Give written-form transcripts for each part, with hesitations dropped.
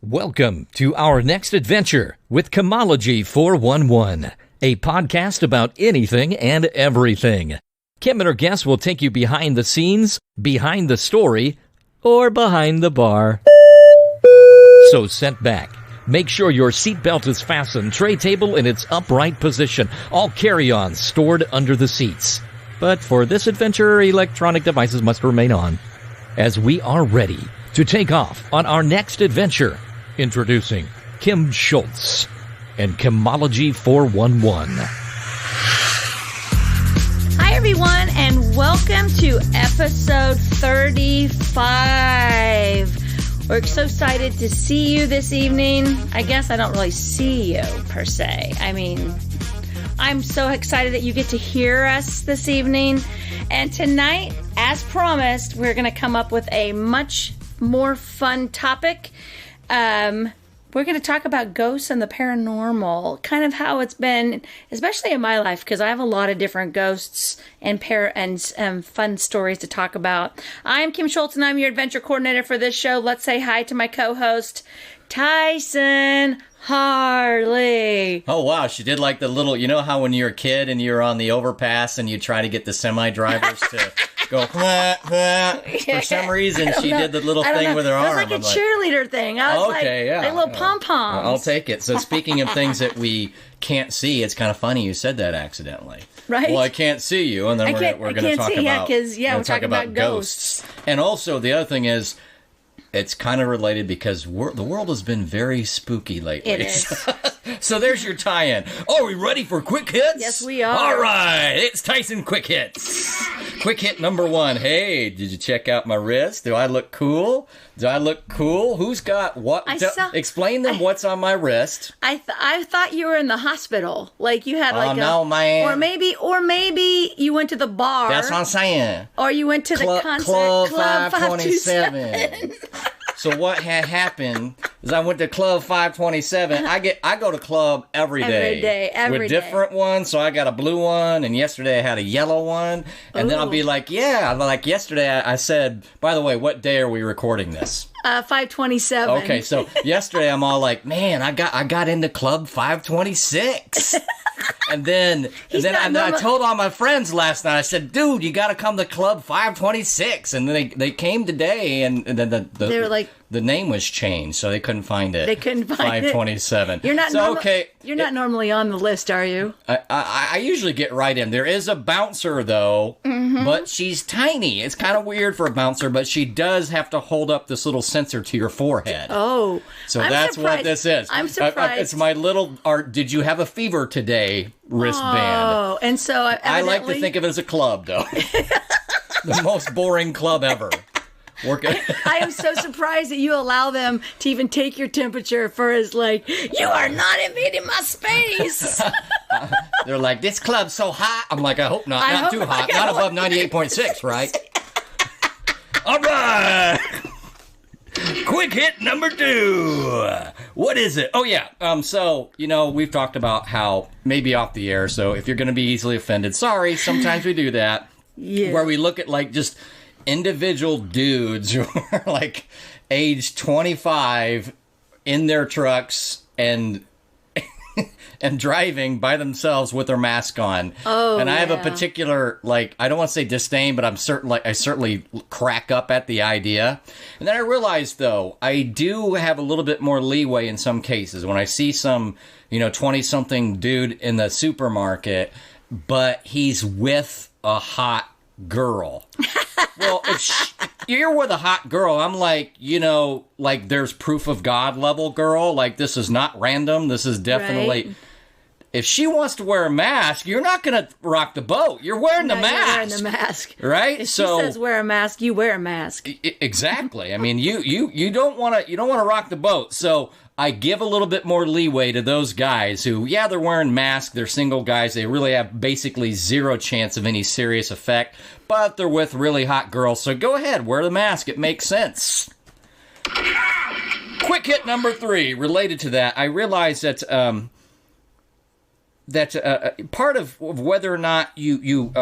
Welcome to our next adventure with Chemology 411, a podcast about anything and everything. Kim and her guests will take you behind the scenes, behind the story, or behind the bar. So sit back. Make sure your seatbelt is fastened, tray table in its upright position, all carry-ons stored under the seats. But for this adventure, electronic devices must remain on, as we are ready to take off on our next adventure. Introducing Kim Schultz and Chemology 411. Hi, everyone, and welcome to episode 35. We're so excited to see you this evening. I guess I don't really see you, per se. I mean, I'm so excited that you get to hear us this evening. And tonight, as promised, we're going to come up with a much more fun topic. We're going to talk about ghosts and the paranormal, kind of how it's been, especially in my life, because I have a lot of different ghosts and fun stories to talk about. I'm Kim Schultz, and I'm your adventure coordinator for this show. Let's say hi to my co-host, Tyson Harley. Oh, wow. She did like the little, you know how when you're a kid and you're on the overpass and you try to get the semi-drivers to go, for some reason, she did the little thing with her arm. It was like a cheerleader thing. I was like a little pom-poms. I'll take it. So speaking of things that we can't see, it's kind of funny you said that accidentally. Right. Well, I can't see you, and then we're going to talk about we're talking about ghosts. And also, the other thing is, it's kind of related because the world has been very spooky lately. It is. So there's your tie-in. Are we ready for quick hits? Yes, we are. All right, it's Tyson Quick Hits. Quick hit number one. Hey, did you check out my wrist? Do I look cool? Who's got what? Explain them what's on my wrist. I thought you were in the hospital. Like you had no, man. Or maybe you went to the bar. That's what I'm saying. Or you went to the concert. Club 527. So what had happened is I went to Club 527. I go to club every day. With different ones. So I got a blue one, and yesterday I had a yellow one. And then I'll be like, yesterday I said, by the way, what day are we recording this? 527. Okay, so yesterday I'm all like, man, I got into Club 526. And then I told all my friends last night, I said, dude, you got to come to Club 526. And then they came today, and then they were like, the name was changed, so they couldn't find it. They couldn't find 527. You're not You're not normally on the list, are you? I usually get right in. There is a bouncer, though, but she's tiny. It's kind of weird for a bouncer, but she does have to hold up this little sensor to your forehead. Oh. So that's surprised. What this is. I'm surprised. It's my little did you have a fever today wristband. Oh, and so I like to think of it as a club, though. The most boring club ever. I am so surprised that you allow them to even take your temperature for as like, you are not invading my space. They're like, this club's so hot. I'm like, I hope not. Not too hot. Not above 98.6, right? All right. Quick hit number 2. What is it? Oh, yeah. So, we've talked about how maybe off the air. So if you're going to be easily offended, sorry. Sometimes we do that. Yeah. Where we look at just individual dudes who are like age 25 in their trucks and driving by themselves with their mask on. Oh, and I have a particular, I don't want to say disdain, but I certainly crack up at the idea. And then I realized, though, I do have a little bit more leeway in some cases when I see some, 20-something dude in the supermarket, but he's with a hot girl. Well, if you're with a hot girl, I'm like, there's proof of God level girl. Like, this is not random. This is definitely... Right. If she wants to wear a mask, you're not going to rock the boat. You're wearing the mask. You're wearing the mask. Right? If she says wear a mask, you wear a mask. Exactly. I mean, you don't want to rock the boat. So I give a little bit more leeway to those guys who, they're wearing masks. They're single guys. They really have basically zero chance of any serious effect. But they're with really hot girls. So go ahead, wear the mask. It makes sense. Quick hit number 3. Related to that, I realize that... part of whether or not you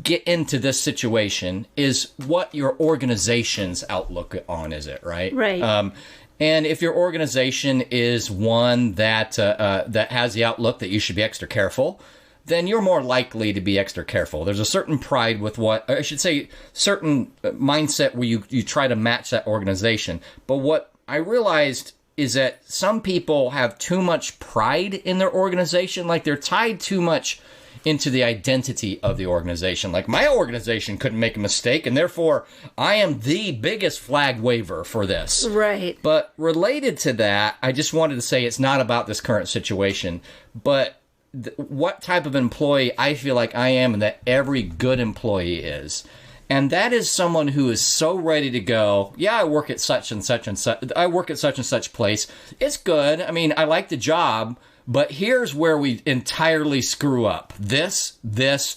get into this situation is what your organization's outlook on is it, right? Right. And if your organization is one that that has the outlook that you should be extra careful, then you're more likely to be extra careful. There's a certain pride with what, I should say, certain mindset where you try to match that organization. But what I realized is that some people have too much pride in their organization, like they're tied too much into the identity of the organization. Like, my organization couldn't make a mistake, and therefore I am the biggest flag waver for this. Right. But related to that, I just wanted to say it's not about this current situation, but what type of employee I feel like I am and that every good employee is. And that is someone who is so ready to go, yeah, I work at such and such and such. I work at such and such place. It's good. I mean, I like the job, but here's where we entirely screw up. This,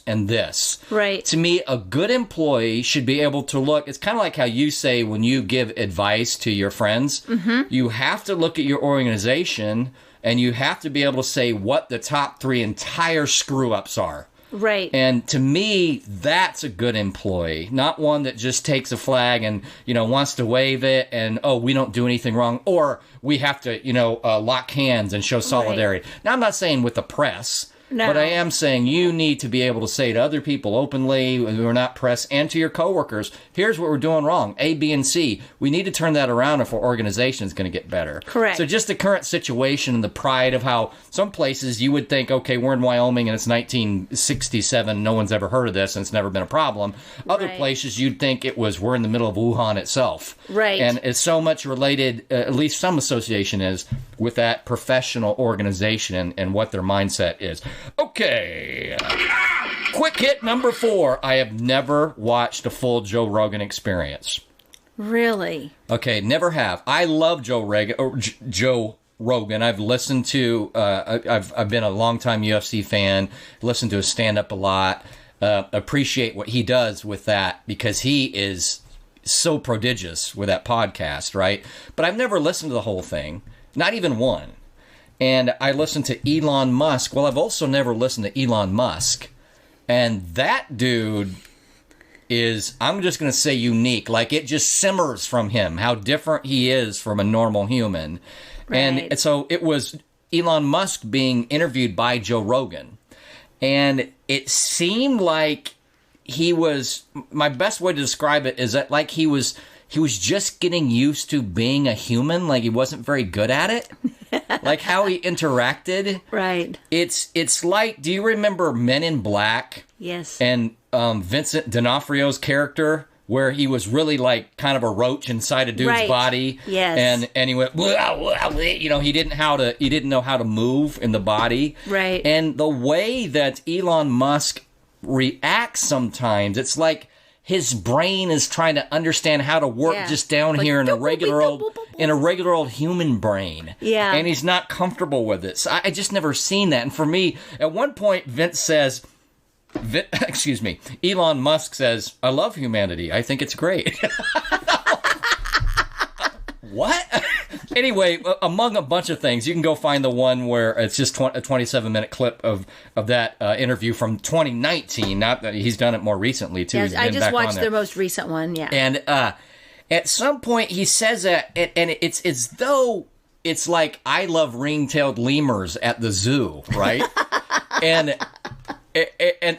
and this. Right. To me, a good employee should be able to look. It's kind of like how you say when you give advice to your friends, you have to look at your organization and you have to be able to say what the top 3 entire screw ups are. Right. And to me, that's a good employee, not one that just takes a flag and, wants to wave it and, oh, we don't do anything wrong, or we have to, lock hands and show solidarity. Right. Now, I'm not saying with the press, but I am saying you need to be able to say to other people openly who are not press and to your coworkers, here's what we're doing wrong, A, B, and C. We need to turn that around if our organization is going to get better. Correct. So just the current situation and the pride of how some places you would think, okay, we're in Wyoming and it's 1967, no one's ever heard of this and it's never been a problem. Other places you'd think we're in the middle of Wuhan itself. Right. And it's so much related, at least some association is, with that professional organization and what their mindset is. Okay. Quick hit number 4. I have never watched a full Joe Rogan Experience. Really? Okay, never have. I love Joe Rogan. I've listened to. I've been a longtime UFC fan. Listened to his stand up a lot. Appreciate what he does with that because he is so prodigious with that podcast, right? But I've never listened to the whole thing, not even one. And I listened to Elon Musk. Well, I've also never listened to Elon Musk. And that dude is, I'm just going to say unique. Like, it just simmers from him, how different he is from a normal human. Right. And so it was Elon Musk being interviewed by Joe Rogan. And it seemed like he was, my best way to describe it is that like he was just getting used to being a human, like he wasn't very good at it. Like how he interacted. Right. It's like, do you remember Men in Black? Yes. And Vincent D'Onofrio's character, where he was really like kind of a roach inside a dude's body. Yes. And he went, he didn't know how to move in the body. Right. And the way that Elon Musk reacts sometimes, it's like his brain is trying to understand how to work just down like, here in a regular old human brain. Yeah. And he's not comfortable with it. So I just never seen that. And for me, at one point, Elon Musk says, I love humanity. I think it's great. What? Anyway, among a bunch of things, you can go find the one where it's just a 27-minute clip of that interview from 2019. Not that he's done it more recently, too. Yes, I just watched their most recent one, yeah. And at some point, he says that, and it's as though it's like, I love ring-tailed lemurs at the zoo, right? And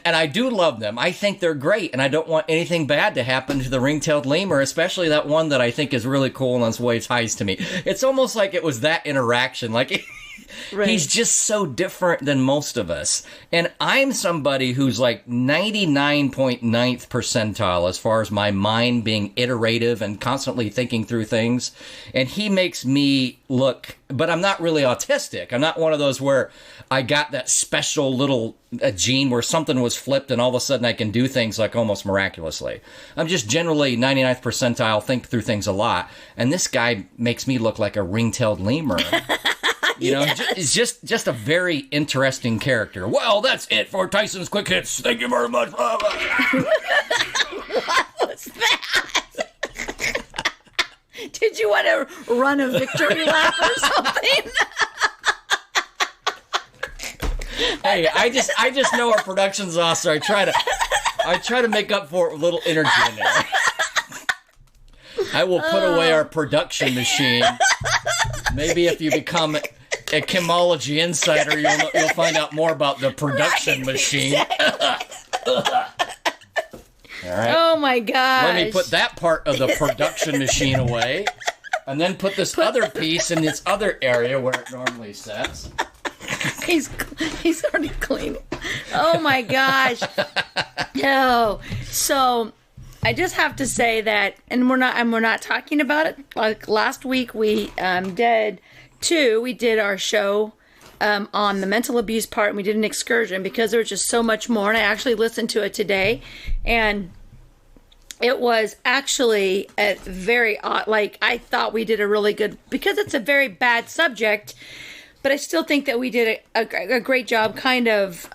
I do love them. I think they're great, and I don't want anything bad to happen to the ring-tailed lemur, especially that one that I think is really cool and that's why it's ties to me. It's almost like it was that interaction. Like, he's just so different than most of us. And I'm somebody who's like 99.9th percentile as far as my mind being iterative and constantly thinking through things. And he makes me look, but I'm not really autistic. I'm not one of those where I got that special little gene where something was flipped and all of a sudden I can do things like almost miraculously. I'm just generally 99th percentile, think through things a lot. And this guy makes me look like a ring-tailed lemur. It's just a very interesting character. Well, that's it for Tyson's Quick Hits. Thank you very much. What was that? Did you want to run a victory lap or something? Hey, I just know our production's off, so I try to make up for a little energy in there. I will put away our production machine Maybe if you become a chemology insider, you'll find out more about the production machine. All right. Oh my gosh. Let me put that part of the production machine away, and then put this other piece in this other area where it normally sits. He's already cleaning. Oh my gosh. No. So I just have to say that, and we're not talking about it. Like last week we did our show on the mental abuse part, and we did an excursion because there was just so much more. And I actually listened to it today, and it was actually a very odd. Like, I thought we did a really good, because it's a very bad subject, but I still think that we did a great job, kind of.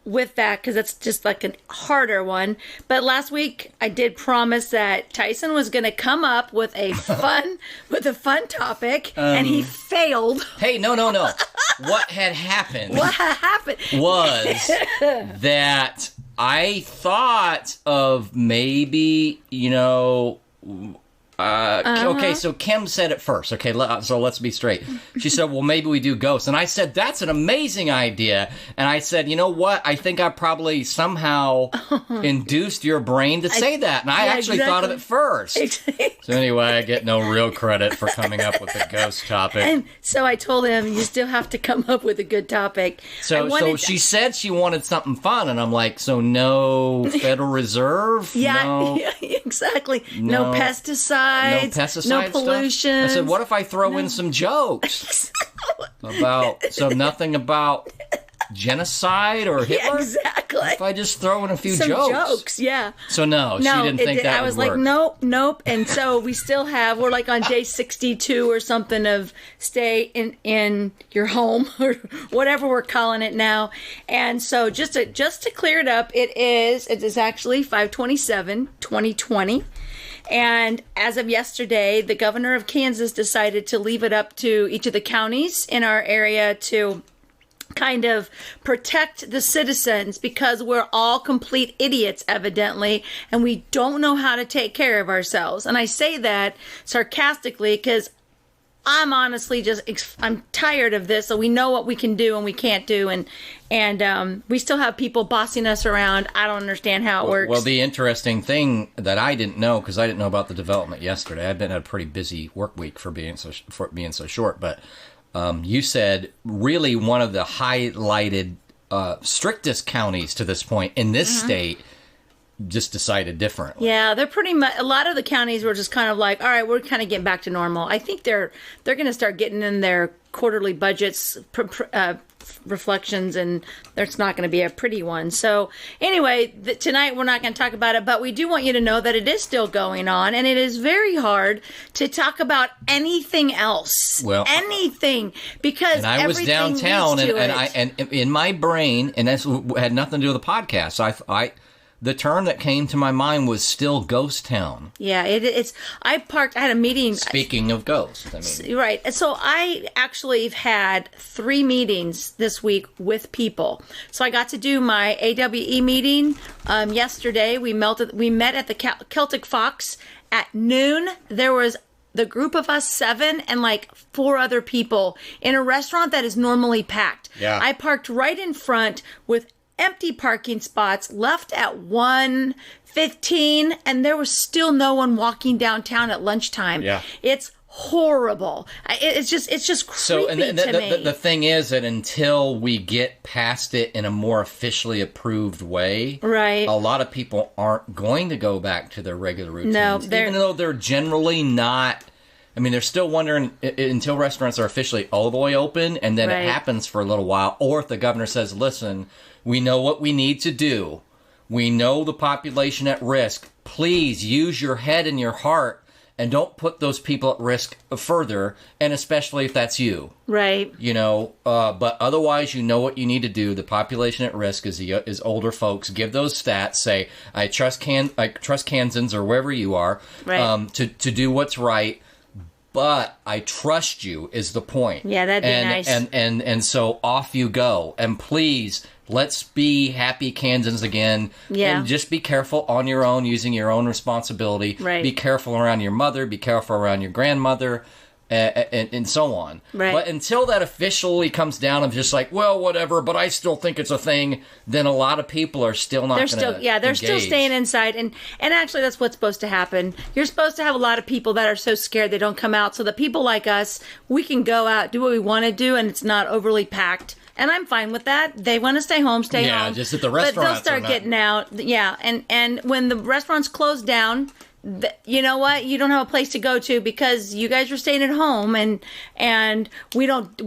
With that, because it's just like a harder one. But last week I did promise that Tyson was going to come up with a fun topic, and he failed. Hey, no. What had happened? Was that I thought of maybe, okay, so Kim said it first. Okay, so let's be straight. She said, well, maybe we do ghosts. And I said, that's an amazing idea. And I said, you know what? I think I probably somehow induced your brain to say that. And I actually thought of it first. So anyway, I get no real credit for coming up with the ghost topic. And so I told him, you still have to come up with a good topic. So she said she wanted something fun. And I'm like, so no Federal Reserve? Yeah, no, yeah, exactly. No pesticides. No pesticide no pollution. Stuff. I said, what if I throw in some jokes nothing about genocide or Hitler? Yeah, exactly. If I just throw in a few some jokes. Yeah. So no, she didn't think that I was would like, work. nope. And so we're like on day 62 or something of stay in your home or whatever we're calling it now. And so just to clear it up, it is actually 5/27/2020. And as of yesterday, the governor of Kansas decided to leave it up to each of the counties in our area to kind of protect the citizens, because we're all complete idiots, evidently, and we don't know how to take care of ourselves. And I say that sarcastically because I'm honestly I'm tired of this. So we know what we can do and we can't do. And we still have people bossing us around. I don't understand how it works. Well, the interesting thing that I didn't know, because I didn't know about the development yesterday. I've been at a pretty busy work week for being so short. But you said really one of the highlighted, strictest counties to this point in this state just decided differently. Yeah, they're pretty much, a lot of the counties were just kind of like, all right, we're kind of getting back to normal. I think they're going to start getting in their quarterly budgets reflections, and there's not going to be a pretty one. So anyway, tonight we're not going to talk about it, but we do want you to know that it is still going on, and it is very hard to talk about anything else. Well, anything, because and I was downtown, and in my brain, and this had nothing to do with the podcast. So the term that came to my mind was still ghost town. Yeah, it's. I had a meeting. Speaking of ghosts, Right. So I actually have had 3 meetings this week with people. So I got to do my AWE meeting yesterday. We met at the Celtic Fox at noon. There was the group of us 7 and like 4 other people in a restaurant that is normally packed. Yeah. I parked right in front with empty parking spots, left at 1:15, and there was still no one walking downtown at lunchtime. Yeah. It's horrible. It's just creepy to me. The thing is that until we get past it in a more officially approved way, right, a lot of people aren't going to go back to their regular routines. No, even though they're generally not. I mean, they're still wondering until restaurants are officially all the way open, and then it happens for a little while. Or if the governor says, listen, we know what we need to do. We know the population at risk. Please use your head and your heart and don't put those people at risk further, and especially if that's you. Right. But otherwise, you know what you need to do. The population at risk is older folks. Give those stats. Say, I trust Kansans or wherever you are to do what's right. But I trust you is the point. Yeah, that'd be nice. And so off you go. And please, let's be happy Kansans again. Yeah. And just be careful on your own, using your own responsibility. Right. Be careful around your mother. Be careful around your grandmother. and so on. Right. But until that officially comes down of just like, well, whatever, but I still think it's a thing, then a lot of people are still not going to they're still staying inside. And actually, that's what's supposed to happen. You're supposed to have a lot of people that are so scared they don't come out, so that people like us, we can go out, do what we want to do, and it's not overly packed. And I'm fine with that. They want to stay home, stay home. Yeah, just at the restaurants. But they'll start getting out. Yeah, and when the restaurants close down, you know what? You don't have a place to go to because you guys are staying at home, and we don't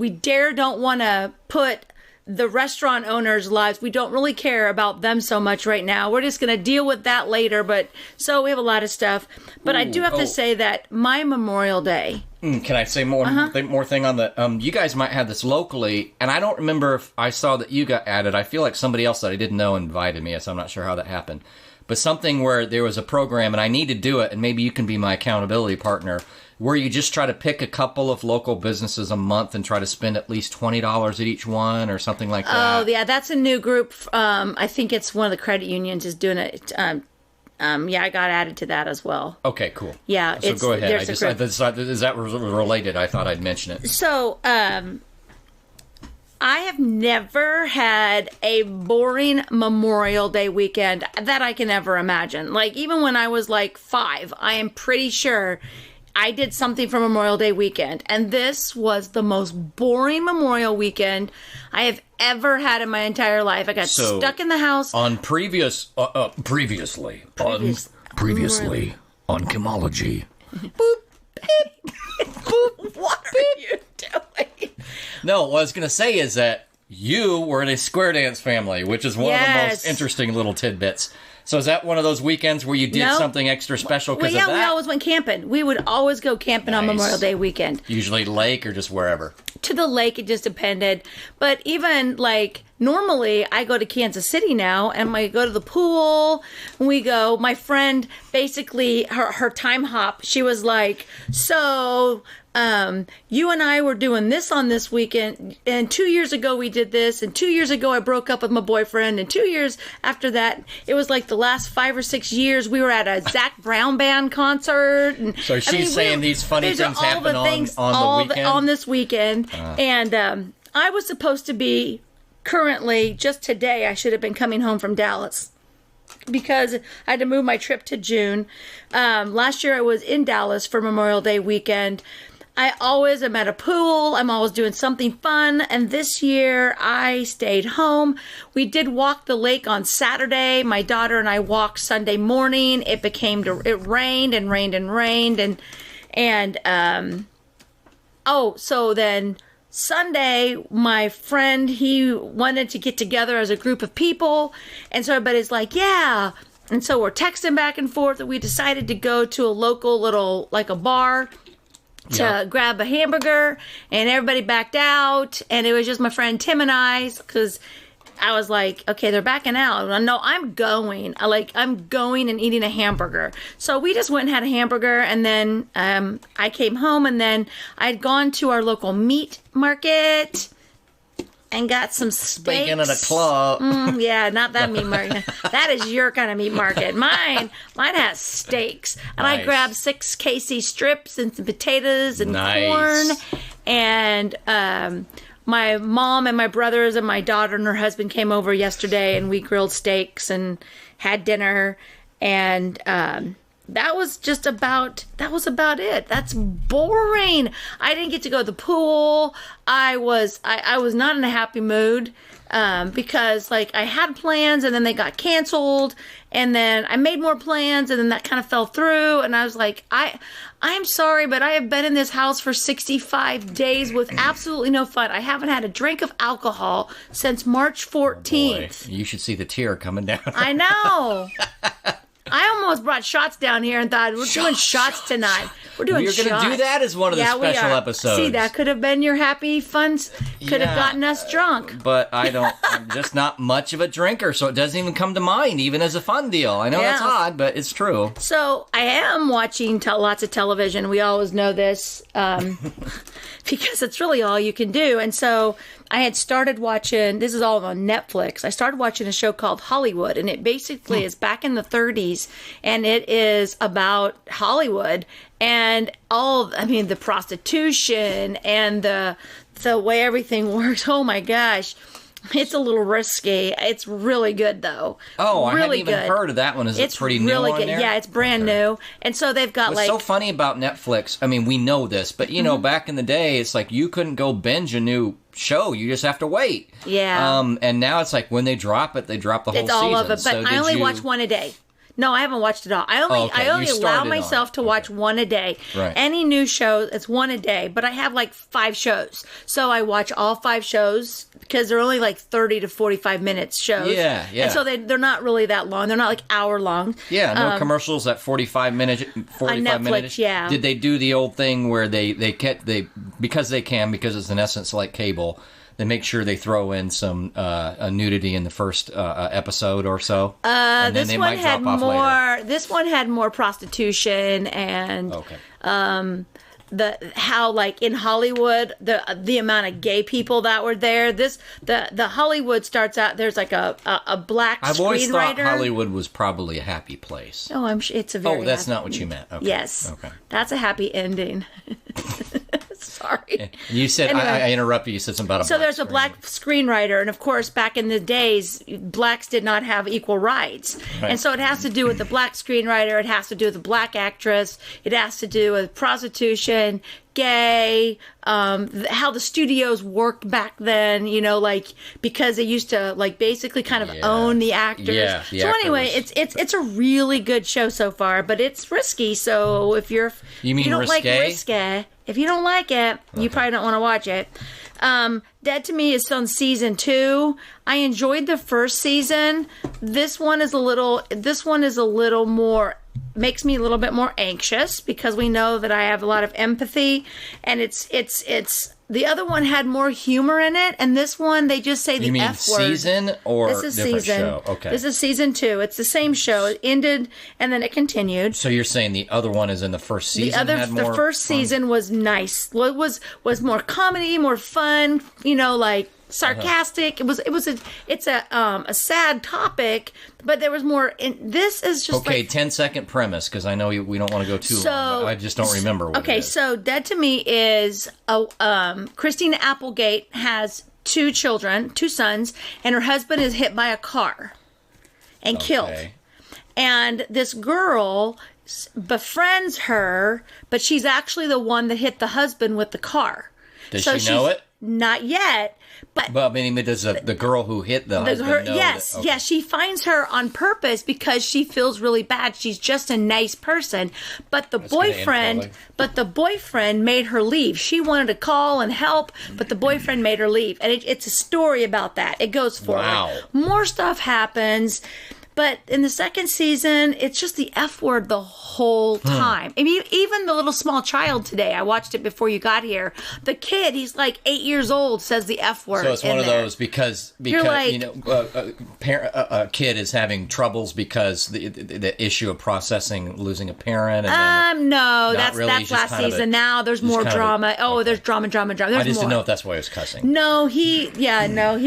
want to put the restaurant owners' lives. We don't really care about them so much right now. We're just going to deal with that later. But so we have a lot of stuff. But I do have to say that my Memorial Day. Can I say more thing on the? You guys might have this locally, and I don't remember if I saw that you got added. I feel like somebody else that I didn't know invited me, so I'm not sure how that happened. But something where there was a program, and I need to do it, and maybe you can be my accountability partner, where you just try to pick a couple of local businesses a month and try to spend at least $20 at each one or something like that. Oh, yeah, that's a new group. I think it's one of the credit unions is doing it. Yeah, I got added to that as well. Okay, cool. Yeah. So go ahead. Is that related? I thought I'd mention it. So, I have never had a boring Memorial Day weekend that I can ever imagine. Like, even when I was like 5, I am pretty sure I did something for Memorial Day weekend. And this was the most boring Memorial weekend I have ever had in my entire life. I got stuck in the house. On previously on Chemology. Boop, beep, boop, what are you doing? No, what I was going to say is that you were in a square dance family, which is one of the most interesting little tidbits. So is that one of those weekends where you did something extra special because of that? We always went camping. We would always go camping on Memorial Day weekend. Usually lake or just wherever? To the lake, it just depended. But even, like, normally I go to Kansas City now, and I go to the pool. We go, my friend, basically, her time hop, she was like, so... you and I were doing this on this weekend, and 2 years ago we did this, and 2 years ago I broke up with my boyfriend, and 2 years after that, it was like the last 5 or 6 years we were at a Zach Brown Band concert. And, so she's saying these funny things happen on the weekend? On this weekend. And I was supposed to be currently, just today, I should have been coming home from Dallas, because I had to move my trip to June. Last year I was in Dallas for Memorial Day weekend. I always am at a pool. I'm always doing something fun. And this year I stayed home. We did walk the lake on Saturday. My daughter and I walked Sunday morning. It rained and rained and rained. So then Sunday, my friend, he wanted to get together as a group of people. And so everybody's like, yeah. And so we're texting back and forth, and we decided to go to a local little, like a bar, to grab a hamburger, and everybody backed out, and it was just my friend Tim and I, because I was like, okay, they're backing out. No, I'm going. I'm going and eating a hamburger. So we just went and had a hamburger, and then I came home, and then I'd gone to our local meat market and got some steaks. Speaking of the club. Yeah, not that meat market. That is your kind of meat market. Mine has steaks. And I grabbed 6 KC strips and some potatoes and corn. And my mom and my brothers and my daughter and her husband came over yesterday, and we grilled steaks and had dinner. And that was about it. That's boring. I didn't get to go to the pool. I was not in a happy mood because, like, I had plans and then they got canceled, and then I made more plans and then that kind of fell through, and I was like, I'm sorry, but I have been in this house for 65 days with absolutely no fun. I haven't had a drink of alcohol since March 14th. Boy, you should see the tear coming down. I know. I almost brought shots down here and thought, we're doing shots tonight. We're doing shots. You're going to do that as one of the special episodes. See, that could have been your happy fun. Could have gotten us drunk. But I'm just not much of a drinker, so it doesn't even come to mind, even as a fun deal. I know that's odd, but it's true. So I am watching lots of television. We always know this because it's really all you can do. And so I had started watching, this is all on Netflix. I started watching a show called Hollywood, and it basically is back in the 30s. and it is about Hollywood and the prostitution and the way everything works. Oh my gosh. It's a little risky. It's really good, though. Oh, really I hadn't even good. heard of that one. Is it pretty new really on good. there? Yeah, it's brand new. And so they've got What's so funny about Netflix, I mean, we know this, but, you know, back in the day, it's like you couldn't go binge a new show. You just have to wait. Yeah. And now it's like when they drop it, they drop the whole season. It's all of it. But I only watch one a day. No, I haven't watched it all. I only allow myself to watch one a day. Right. Any new show, it's one a day. But I have like 5 shows. So I watch all 5 shows because they're only like 30 to 45 minutes shows. Yeah. And so they're not really that long. They're not like hour long. Yeah, no commercials at 45 minutes. On Netflix, yeah. Did they do the old thing where they because it's in essence like cable, they make sure they throw in some nudity in the first episode or so, and then they might drop off later. This one had more prostitution and how like in Hollywood the amount of gay people that were there. The Hollywood starts out. There's like a black screenwriter. I've always thought Hollywood was probably a happy place. Oh, I'm sure it's a very. Oh, that's not what you meant. Okay. Yes. Okay. That's a happy ending. Sorry. You said anyway, I interrupted. You said something about a. So there's a black screenwriter, and of course, back in the days, blacks did not have equal rights, right. And so it has to do with the black screenwriter. It has to do with the black actress. It has to do with prostitution, gay, how the studios worked back then. You know, like because they used to like basically kind of own the actors. Yeah. So anyway, it's a really good show so far, but it's risky. So if you don't like risque. If you don't like it, you probably don't want to watch it. Dead to Me is on season 2. I enjoyed the first season. This one is a little more, makes me a little bit more anxious because we know that I have a lot of empathy, and it's the other one had more humor in it, and this one they just say the you mean F word. Season or this is different season. Show? Okay. This is season 2. It's the same show. It ended and then it continued. So you're saying the other one is in the first season? The first season was nice. Well, it was more comedy, more fun. You know, like sarcastic. It's a sad topic, but there was more. This is just okay. Like, 10-second premise because I know we don't want to go too long. But I just don't remember. What it is. So Dead to Me is Christina Applegate has 2 children, 2 sons, and her husband is hit by a car and killed. And this girl befriends her, but she's actually the one that hit the husband with the car. Does she know it? Not yet. But I mean, does the girl who hit the husband know yes, that? Okay. yes, she finds her on purpose because she feels really bad. She's just a nice person, but the boyfriend made her leave. She wanted to call and help, but the boyfriend made her leave, and it's a story about that. It goes forward. Wow. More stuff happens. But in the second season, it's just the F word the whole time. I mean, even the little small child today, I watched it before you got here. The kid, he's like 8 years old, says the F word. So it's one of those because like, you know, a kid is having troubles because the issue of processing losing a parent. And no, that's last season. Now there's more drama. There's drama. There's I just more. didn't know if that's why he was cussing. No, he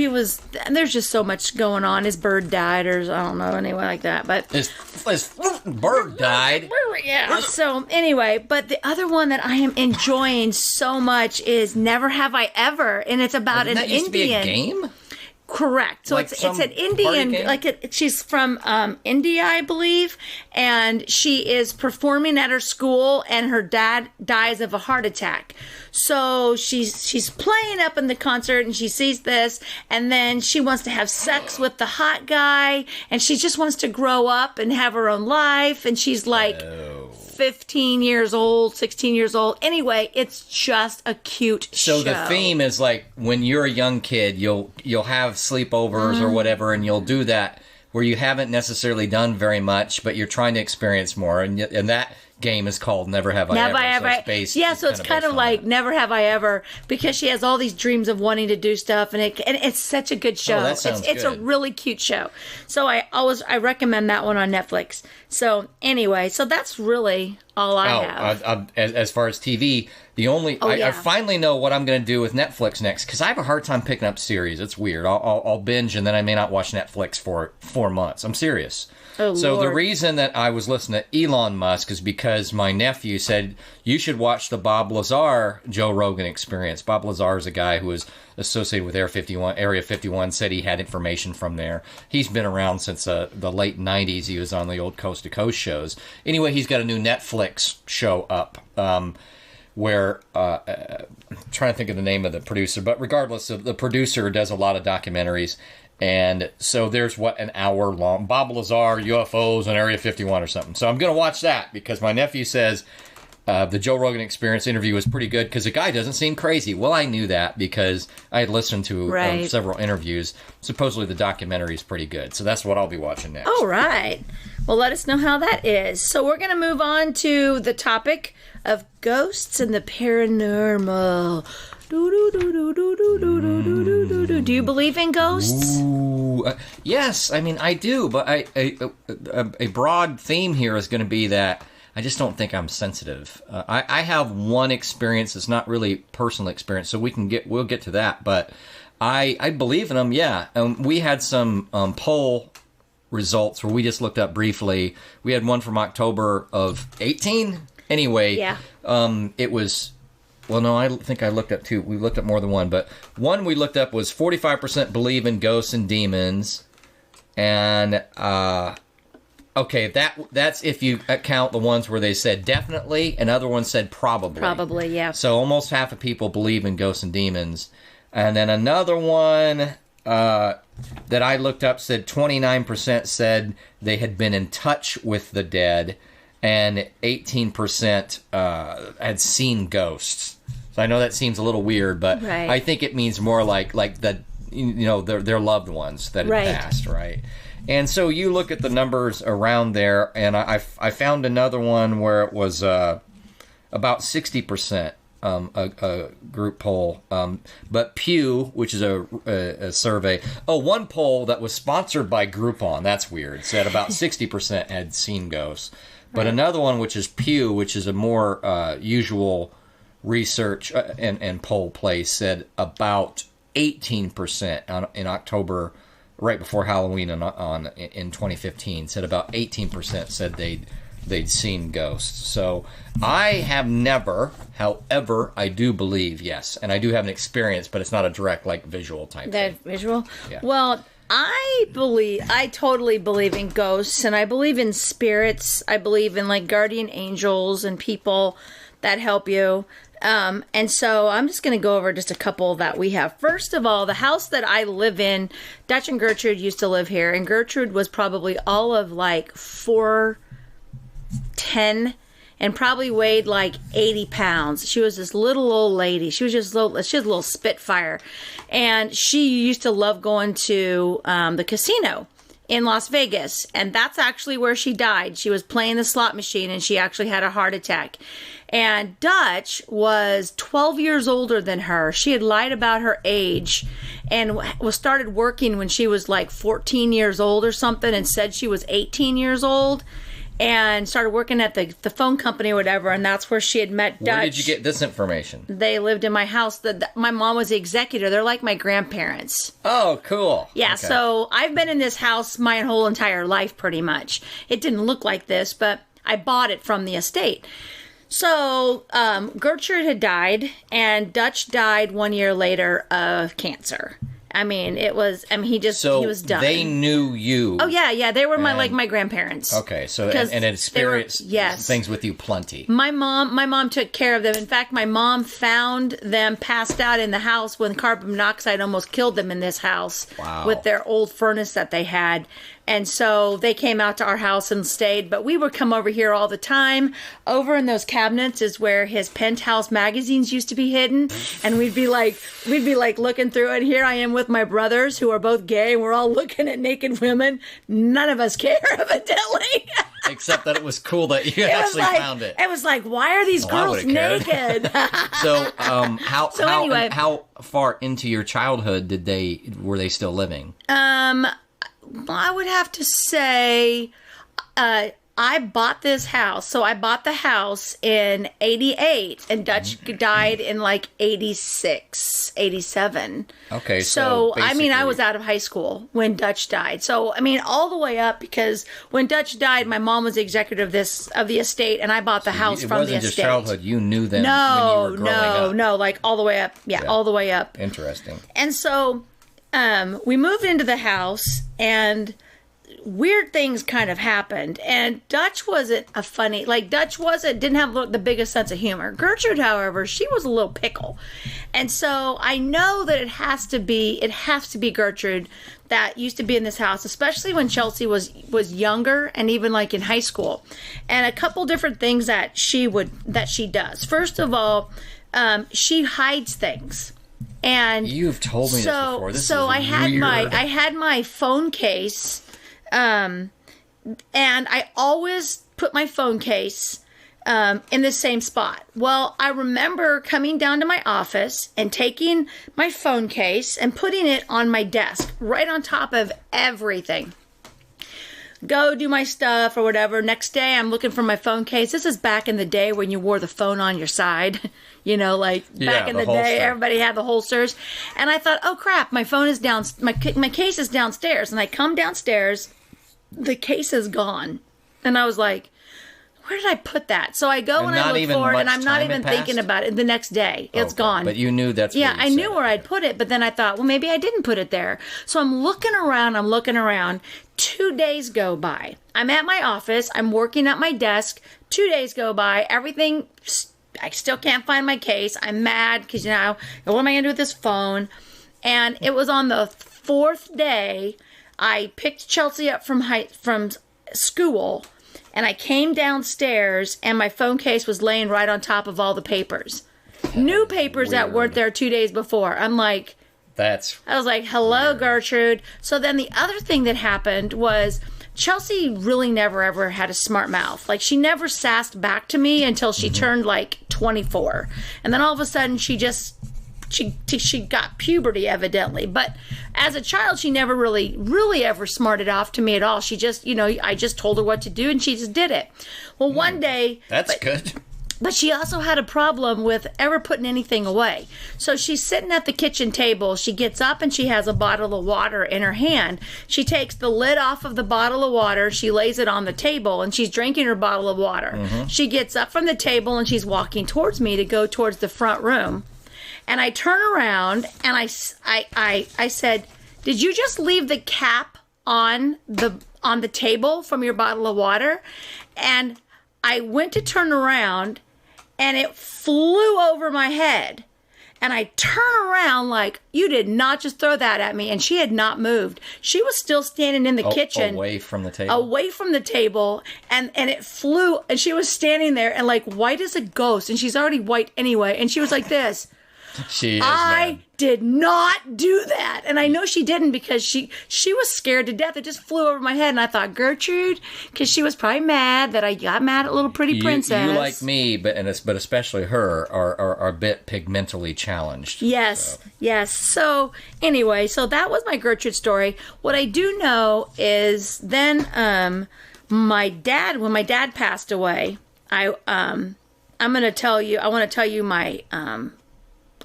was. There's just so much going on. His bird died, or I don't know. Anyway, like that, but his bird died. Yeah. So anyway, but the other one that I am enjoying so much is Never Have I Ever, and it's about an Indian. Used to be a game? Correct. So like it's an Indian, she's from India, I believe, and she is performing at her school, and her dad dies of a heart attack. So she's playing up in the concert, and she sees this, and then she wants to have sex with the hot guy, and she just wants to grow up and have her own life, and she's like 15 years old, 16 years old. Anyway, it's just a cute show. So the theme is like when you're a young kid, you'll have sleepovers or whatever, and you'll do that where you haven't necessarily done very much, but you're trying to experience more, and that game is called Never Have I Ever. So it's kind of like Never Have I Ever, because she has all these dreams of wanting to do stuff, and it's such a good show. That sounds it's a really cute show. So I recommend that one on Netflix. So anyway, so that's really all I have. As far as TV, the only I finally know what I'm going to do with Netflix next, because I have a hard time picking up series. It's weird. I'll binge and then I may not watch Netflix for 4 months. I'm serious. Oh, so Lord. the reason that I was listening to Elon Musk is because my nephew said you should watch the Bob Lazar Joe Rogan Experience. Bob Lazar is a guy who was associated with Area 51, said he had information from there. He's been around since the late 90s. He was on the old Coast to Coast shows. Anyway, he's got a new Netflix show up where I'm trying to think of the name of the producer, but regardless, the producer does a lot of documentaries. And so there's, an hour long, Bob Lazar, UFOs, and Area 51 or something. So I'm going to watch that because my nephew says the Joe Rogan Experience interview was pretty good because the guy doesn't seem crazy. Well, I knew that because I had listened to several interviews. Supposedly the documentary is pretty good. So that's what I'll be watching next. All right. Well, let us know how that is. So we're going to move on to the topic of ghosts and the paranormal. Do you believe in ghosts? Ooh, yes, I mean, I do, but a broad theme here is going to be that I just don't think I'm sensitive. I have one experience that's not really personal experience, so we'll get to that, but I believe in them, yeah. We had some poll results where we just looked up briefly. We had one from October of 18. Anyway, yeah. It was... Well, no, I think I looked up two. We looked up more than one, but one we looked up was 45% believe in ghosts and demons, and okay, that's if you count the ones where they said definitely, and other ones said probably. Probably, yeah. So almost half of people believe in ghosts and demons, and then another one that I looked up said 29% said they had been in touch with the dead, and 18% had seen ghosts. So I know that seems a little weird, but right. I think it means more like that, their loved ones that had passed, right? And so you look at the numbers around there, and I found another one where it was about 60%, a group poll. But Pew, which is a survey, one poll that was sponsored by Groupon, that's weird, said about 60% had seen ghosts. But another one, which is Pew, which is a more usual research and poll place, said about 18% in October, right before Halloween in 2015, said about 18% said they'd seen ghosts. So I have never, however, I do believe, yes, and I do have an experience, but it's not a direct visual type thing. Visual? Yeah. Well, I totally believe in ghosts, and I believe in spirits. I believe in guardian angels and people that help you. And so I'm just going to go over just a couple that we have. First of all, the house that I live in, Dutch and Gertrude used to live here, and Gertrude was probably all of 4'10" and probably weighed 80 pounds. She was this little old lady. She was just she was a little spitfire. And she used to love going to the casino in Las Vegas. And that's actually where she died. She was playing the slot machine and she actually had a heart attack. And Dutch was 12 years older than her. She had lied about her age and started working when she was 14 years old or something, and said she was 18 years old. And started working at the phone company or whatever, and that's where she had met Dutch. Where did you get this information? They lived in my house. My mom was the executor. They're like my grandparents. Oh, cool. Yeah, okay. So I've been in this house my whole entire life, pretty much. It didn't look like this, but I bought it from the estate. So Gertrude had died, and Dutch died 1 year later of cancer. I mean, he was done. They knew you. Oh, yeah. They were my grandparents. Okay, so and experienced things with you plenty. My mom took care of them. In fact, my mom found them passed out in the house when carbon monoxide almost killed them in this house. Wow. With their old furnace that they had. And so they came out to our house and stayed, but we would come over here all the time. Over in those cabinets is where his Penthouse magazines used to be hidden, and we'd be looking through it. Here I am with my brothers who are both gay, and we're all looking at naked women. None of us care, evidently. Except that it was cool that you actually found it. It was why are these girls naked? So, how far into your childhood were they still living? I would have to say, I I bought this house. So I bought the house in 88 and Dutch died in like 86, 87. Okay. So I mean, I basically- was out of high school when Dutch died. So, I mean, all the way up, because when Dutch died, my mom was the executor of the estate, and I bought the house It from the wasn't estate. just childhood. You knew them when you No, were growing up. no, like all the way up. Yeah, all the way up. Interesting. And so we moved into the house, and weird things kind of happened. And Dutch wasn't didn't have the biggest sense of humor. Gertrude, however, she was a little pickle. And so I know that it has to be Gertrude that used to be in this house, especially when Chelsea was younger and even like in high school. And a couple different things that she does. First of all, she hides things. And You've told me this before. This is I weird. had my phone case, and I always put my phone case in the same spot. Well, I remember coming down to my office and taking my phone case and putting it on my desk, right on top of everything. Go do my stuff or whatever. Next day, I'm looking for my phone case. This is back in the day when you wore the phone on your side. You know, like back in the day, everybody had the holsters. And I thought, oh crap, my phone is down. My case is downstairs. And I come downstairs, the case is gone. And I was like, where did I put that? So I go and I look for it, and I'm not even thinking about it. The next day, it's gone. But you knew that's I knew where I'd put it, but then I thought, well, maybe I didn't put it there. So I'm looking around. 2 days go by. I'm at my office. I'm working at my desk. 2 days go by. Everything, I still can't find my case. I'm mad because, what am I going to do with this phone? And it was on the fourth day, I picked Chelsea up from school, and I came downstairs, and my phone case was laying right on top of all the papers. New papers that weren't there 2 days before. I'm like... I was like, hello, weird. Gertrude. So then the other thing that happened was Chelsea really never ever had a smart mouth. Like, she never sassed back to me until she turned like 24. And then all of a sudden she got puberty, evidently. But as a child, she never really ever smarted off to me at all. She just, I just told her what to do, and she just did it. Well, one day... That's good. But she also had a problem with ever putting anything away. So she's sitting at the kitchen table. She gets up and she has a bottle of water in her hand. She takes the lid off of the bottle of water. She lays it on the table, and she's drinking her bottle of water. Mm-hmm. She gets up from the table and she's walking towards me to go towards the front room. And I turn around and I said, "Did you just leave the cap on the table from your bottle of water?" And I went to turn around, and it flew over my head. And I turn around like, you did not just throw that at me. And she had not moved. She was still standing in the kitchen. Away from the table. Away from the table. And it flew. And she was standing there and like white as a ghost. And she's already white anyway. And she was like this. She is, I man. did not do that. And I know she didn't, because she was scared to death. It just flew over my head. And I thought, Gertrude, because she was probably mad that I got mad at little pretty princess. You like me, but especially her, are a bit pigmentally challenged. Yes, yes. So anyway, so that was my Gertrude story. What I do know is then when my dad passed away, I want to tell you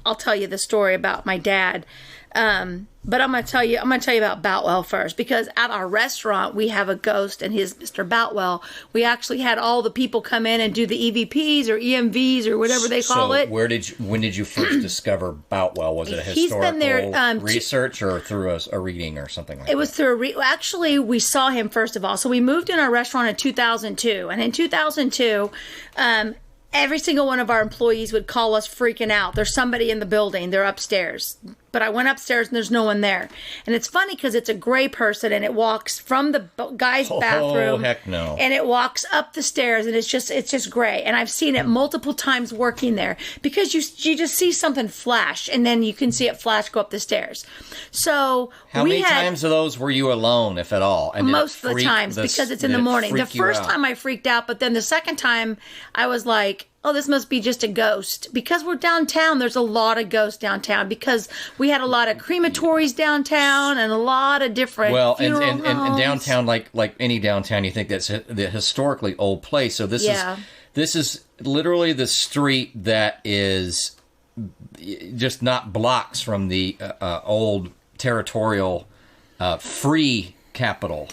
I'll tell you the story about my dad. But I'm going to tell you about Boutwell first, because at our restaurant, we have a ghost, and his Mr. Boutwell. We actually had all the people come in and do the EVPs or EMVs or whatever they call it. When did you first discover Boutwell? Was it a historical research or through a reading or something like that? It was through actually, we saw him first of all. So we moved in our restaurant in 2002. And in 2002, every single one of our employees would call us freaking out. There's somebody in the building. They're upstairs. But I went upstairs and there's no one there. And it's funny because it's a gray person, and it walks from the guy's bathroom. Oh, heck no. And it walks up the stairs, and it's just gray. And I've seen it multiple times working there, because you just see something flash, and then you can see it flash go up the stairs. So how many times of those were you alone, if at all? And most of the times, because it's in the morning. The first time I freaked out, but then the second time I was like, oh, this must be just a ghost. Because we're downtown, there's a lot of ghosts downtown because we had a lot of crematories downtown and a lot of different funeral and homes. downtown, like any downtown, you think that's the historically old place. So this is literally the street that is just not blocks from the old territorial free capital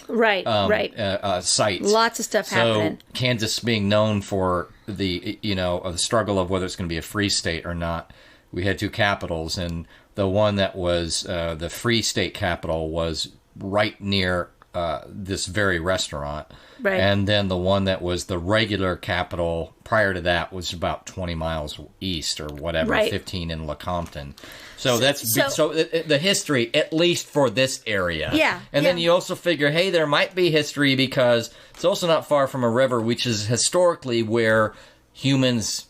site. Lots of stuff happening. So Kansas being known for the the struggle of whether it's going to be a free state or not. We had two capitals, and the one that was the free state capital was right near this very restaurant. Right. And then the one that was the regular capital prior to that was about 20 miles east or whatever, 15 in Lecompton. So the history, at least for this area. Yeah. And then you also figure, hey, there might be history because it's also not far from a river, which is historically where humans,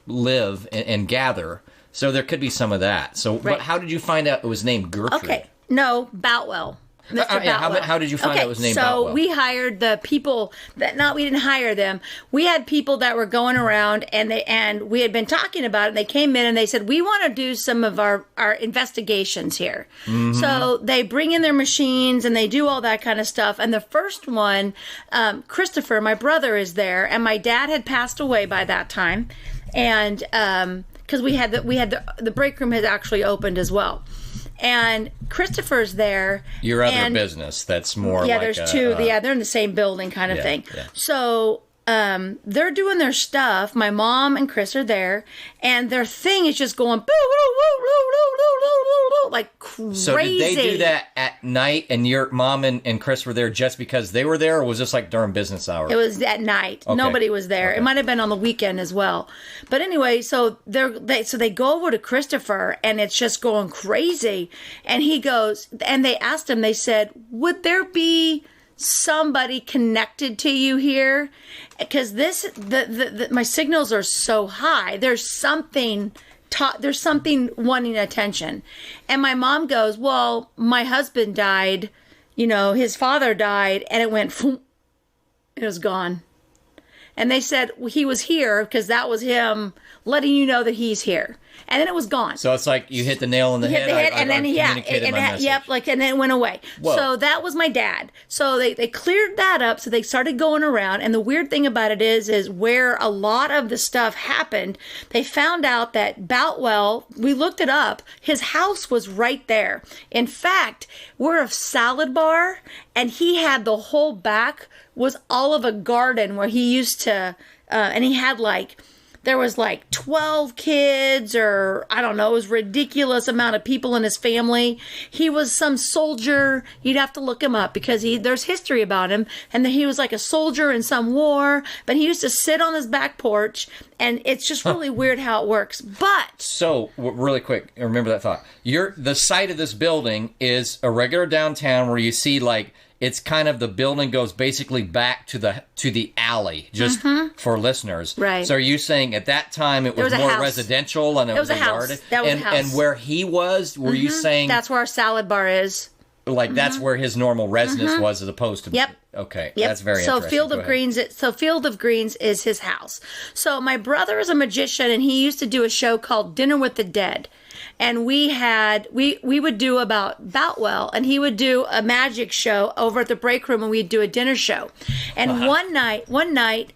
live and gather. So there could be some of that. So, but how did you find out it was named Gertrude? Okay. No, Boutwell. Mr. Boutwell. How did you find out it was named Boutwell? So we hired the people we didn't hire them. We had people that were going around and we had been talking about it. And they came in and they said, we want to do some of our investigations here. Mm-hmm. So they bring in their machines and they do all that kind of stuff. And the first one, Christopher, my brother, is there. And my dad had passed away by that time. And because the break room had actually opened as well. And Christopher's there. Your other business that's more there's two. They're in the same building kind of thing. Yeah. So they're doing their stuff. My mom and Chris are there. And their thing is just going like crazy. So did they do that at night and your mom and Chris were there just because they were there, or was this like during business hours? It was at night. Okay. Nobody was there. Okay. It might have been on the weekend as well. But anyway, so they go over to Christopher and it's just going crazy. And he goes, and they asked him, they said, would there be somebody connected to you here? Because my signals are so high. There's something wanting attention. And my mom goes, well, my husband died, his father died, and it went, it was gone. And they said he was here because that was him letting you know that he's here. And then it was gone. So it's like you hit the nail on the head. And then it went away. Whoa. So that was my dad. So they cleared that up. So they started going around. And the weird thing about it is where a lot of the stuff happened, they found out that Boutwell, we looked it up, his house was right there. In fact, we're a salad bar, and he had the whole back was all of a garden where he used to, and he had there was 12 kids, or I don't know, it was a ridiculous amount of people in his family. He was some soldier. You'd have to look him up because there's history about him. And he was like a soldier in some war, but he used to sit on his back porch, and it's just really weird how it works. But so really quick, remember that thought. The site of this building is a regular downtown where you see it's kind of the building goes basically back to the alley, just for listeners. Right. So are you saying at that time it was more residential and it was a house? garden? That was a house. And where he was, were you saying that's where our salad bar is? That's where his normal residence was, as opposed to. Yep. Okay. Yep. That's very so interesting. Field of Greens is his house. So my brother is a magician, and he used to do a show called Dinner with the Dead. And we would do about Boutwell, and he would do a magic show over at the break room, and we'd do a dinner show. And one night,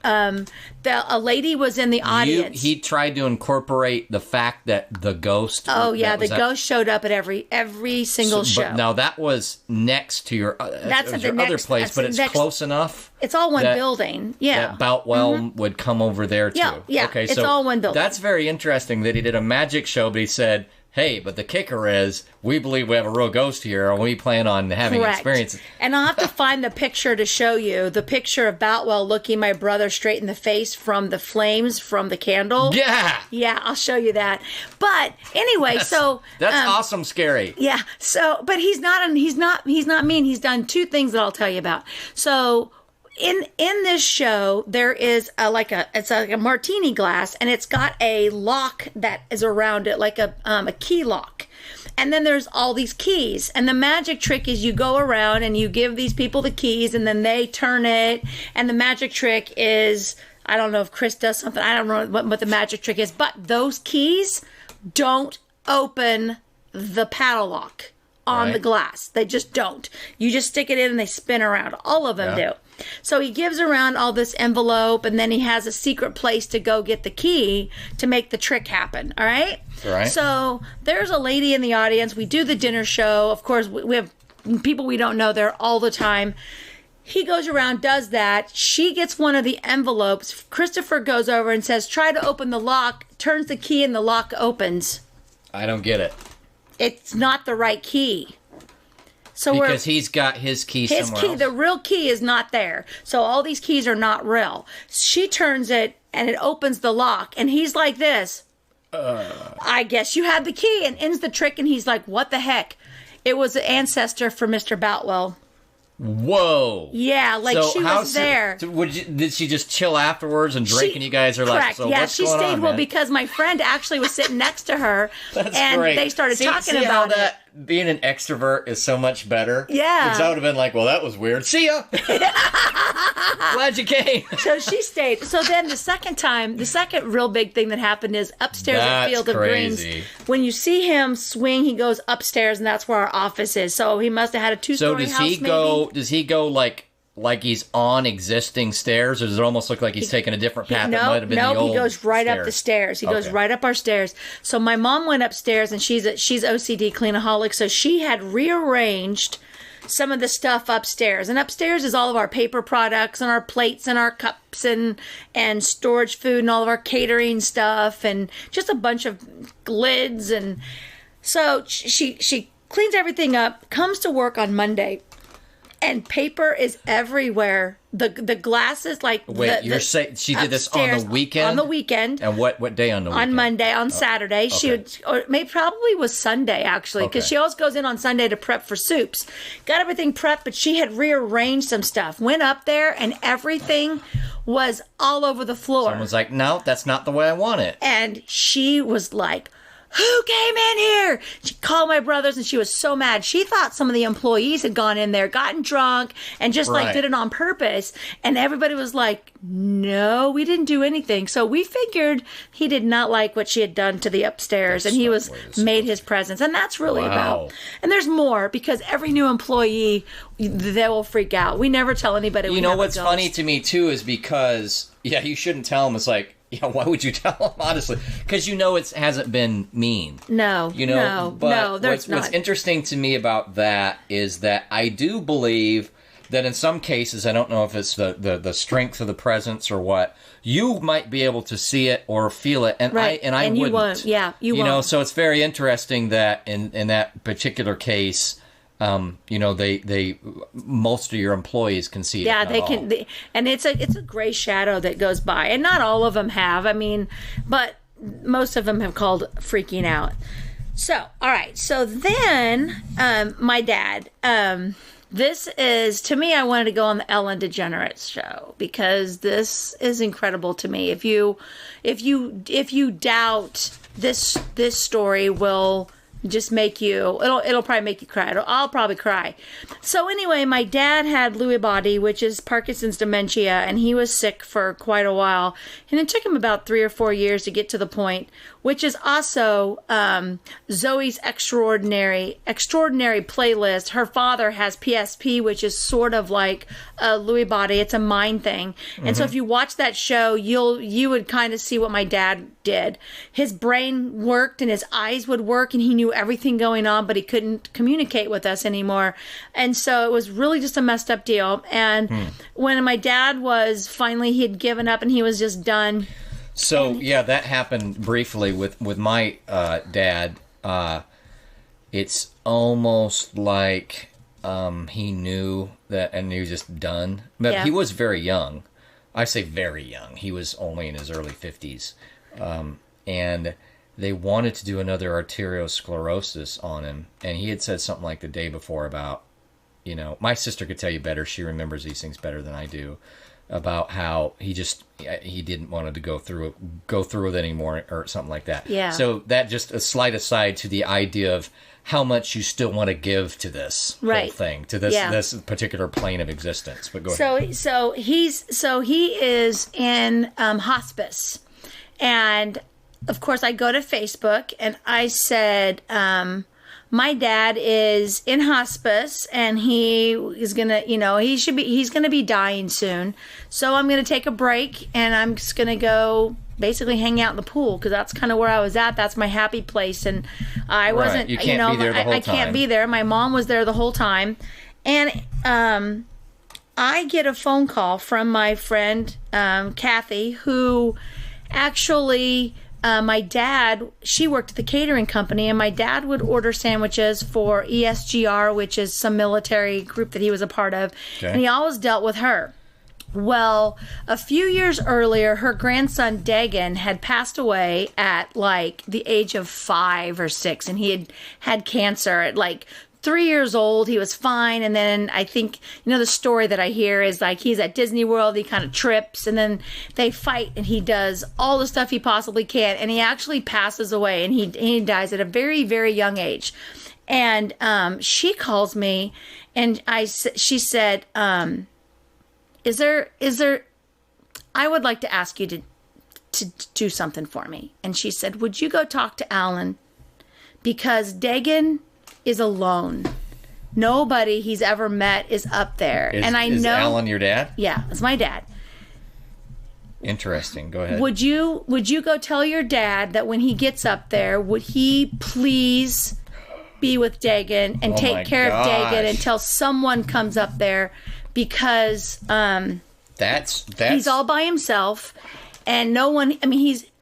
a lady was in the audience. He tried to incorporate the fact that the ghost. Oh yeah, the ghost showed up at every single show. But now that was next to your other place, but it's close enough. It's all one building. Yeah, that Boutwell would come over there too. Yeah. Okay, it's all one building. That's very interesting that he did a magic show, but he said, hey, but the kicker is we believe we have a real ghost here, and we plan on having experiences. And I'll have to find the picture to show you, the picture of Boutwell looking my brother straight in the face from the flames from the candle. Yeah. Yeah, I'll show you that. But anyway, that's awesome scary. Yeah. So, but he's not mean. He's done two things that I'll tell you about. So, in this show, there is it's like a martini glass, and it's got a lock that is around it, like a key lock. And then there's all these keys. And the magic trick is you go around and you give these people the keys, and then they turn it. And the magic trick is I don't know if Chris does something. I don't know what the magic trick is, but those keys don't open the padlock on the glass. They just don't. You just stick it in and they spin around. All of them do. So he gives around all this envelope, and then he has a secret place to go get the key to make the trick happen. All right? Right. So there's a lady in the audience. We do the dinner show. Of course, we have people we don't know there all the time. He goes around, does that. She gets one of the envelopes. Christopher goes over and says, try to open the lock, turns the key, and the lock opens. I don't get it. It's not the right key. So because he's got his key somewhere else. The real key is not there. So all these keys are not real. She turns it, and it opens the lock, and he's like this. I guess you have the key, and ends the trick, and he's like, what the heck? It was an ancestor for Mr. Boutwell. Whoa. Yeah, like so she was there. Did she just chill afterwards and drink, and you guys are correct. like, so yeah, what's she going stayed on, well man? because my friend actually was sitting next to her. And great. They started talking how about it. Being an extrovert is so much better. Yeah. Because I would have been like, well, that was weird. See ya. Glad you came. So she stayed. So then the second real big thing that happened is upstairs at Field of Greens. When you see him swing, he goes upstairs, and that's where our office is. So he must have had a 2-story house. So does he go like he's on existing stairs, or does it almost look like he's taking a different path that might have been the old he goes right stairs? up the stairs. He goes right up our stairs. So my mom went upstairs, and she's OCD cleanaholic, so she had rearranged some of the stuff upstairs. And upstairs is all of our paper products and our plates and our cups and storage food and all of our catering stuff and just a bunch of lids. And so she cleans everything up, comes to work on Monday, and paper is everywhere. The glasses, like wait, you're saying she did this on the weekend? On the weekend. And what day on the weekend? On Monday, on Saturday. Okay. She would, or maybe probably was Sunday actually, because she always goes in on Sunday to prep for soups. Got everything prepped, but she had rearranged some stuff. Went up there, and everything was all over the floor. Someone's like, no, that's not the way I want it. And she was like, who came in here? She called my brothers, and she was so mad. She thought some of the employees had gone in there, gotten drunk, and just like did it on purpose. And everybody was like, no, we didn't do anything. So we figured he did not like what she had done to the upstairs, and he was made his presence. And that's really about. And there's more, because every new employee, they will freak out. We never tell anybody. You know what's funny to me too is because you shouldn't tell them. It's like, yeah, why would you tell them, honestly? Because it hasn't been mean. No, but there's not. What's interesting to me about that is that I do believe that in some cases, I don't know if it's the strength of the presence or what, you might be able to see it or feel it, and I wouldn't. You won't. Yeah, you won't. So it's very interesting that in that particular case, they most of your employees can see it. Yeah, they can, and it's a gray shadow that goes by, and not all of them have. I mean, but most of them have called freaking out. So, all right. So then, my dad. This is, to me, I wanted to go on the Ellen DeGeneres show because this is incredible to me. If you doubt this story will just make you, it'll probably make you cry. I'll probably cry. So anyway, my dad had Lewy body, which is Parkinson's dementia, and he was sick for quite a while. And it took him about 3 or 4 years to get to the point, which is also Zoe's extraordinary playlist. Her father has PSP, which is sort of like a Lewy body. It's a mind thing. And so if you watch that show, you would kind of see what my dad did. His brain worked and his eyes would work, and he knew everything going on, but he couldn't communicate with us anymore. And so it was really just a messed up deal. And when my dad was finally, he had given up and he was just done. So that happened briefly with my dad. It's almost like he knew that, and he was just done. But he was very young. I say very young. He was only in his early 50s. And they wanted to do another arteriosclerosis on him. And he had said something like the day before about, my sister could tell you better. She remembers these things better than I do. about how he didn't want to go through with anymore or something like that. Yeah. So that just a slight aside to the idea of how much you still want to give to this whole thing, to this particular plane of existence. But go ahead. So he is in hospice, and of course I go to Facebook and I said, my dad is in hospice and he is gonna, he's gonna be dying soon. So I'm gonna take a break and I'm just gonna go basically hang out in the pool because that's kind of where I was at. That's my happy place, and I wasn't. You can't be there the whole I can't be there. My mom was there the whole time, and I get a phone call from my friend Kathy, who actually. My dad, she worked at the catering company, and my dad would order sandwiches for ESGR, which is some military group that he was a part of, and he always dealt with her. Well, a few years earlier, her grandson Dagan had passed away at like the age of 5 or 6, and he had had cancer at like 3 years old. He was fine, and then I think the story that I hear is like he's at Disney World, he kind of trips, and then they fight, and he does all the stuff he possibly can, and he actually passes away, and he dies at a very, very young age. And she calls me, and she said, is there I would like to ask you to do something for me. And she said, would you go talk to Alan, because Dagan is alone. Nobody he's ever met is up there. Is Alan your dad? Yeah, it's my dad. Interesting. Go ahead. Would you go tell your dad that when he gets up there, would he please be with Dagan and take care of Dagan until someone comes up there, because that's he's all by himself. And no one,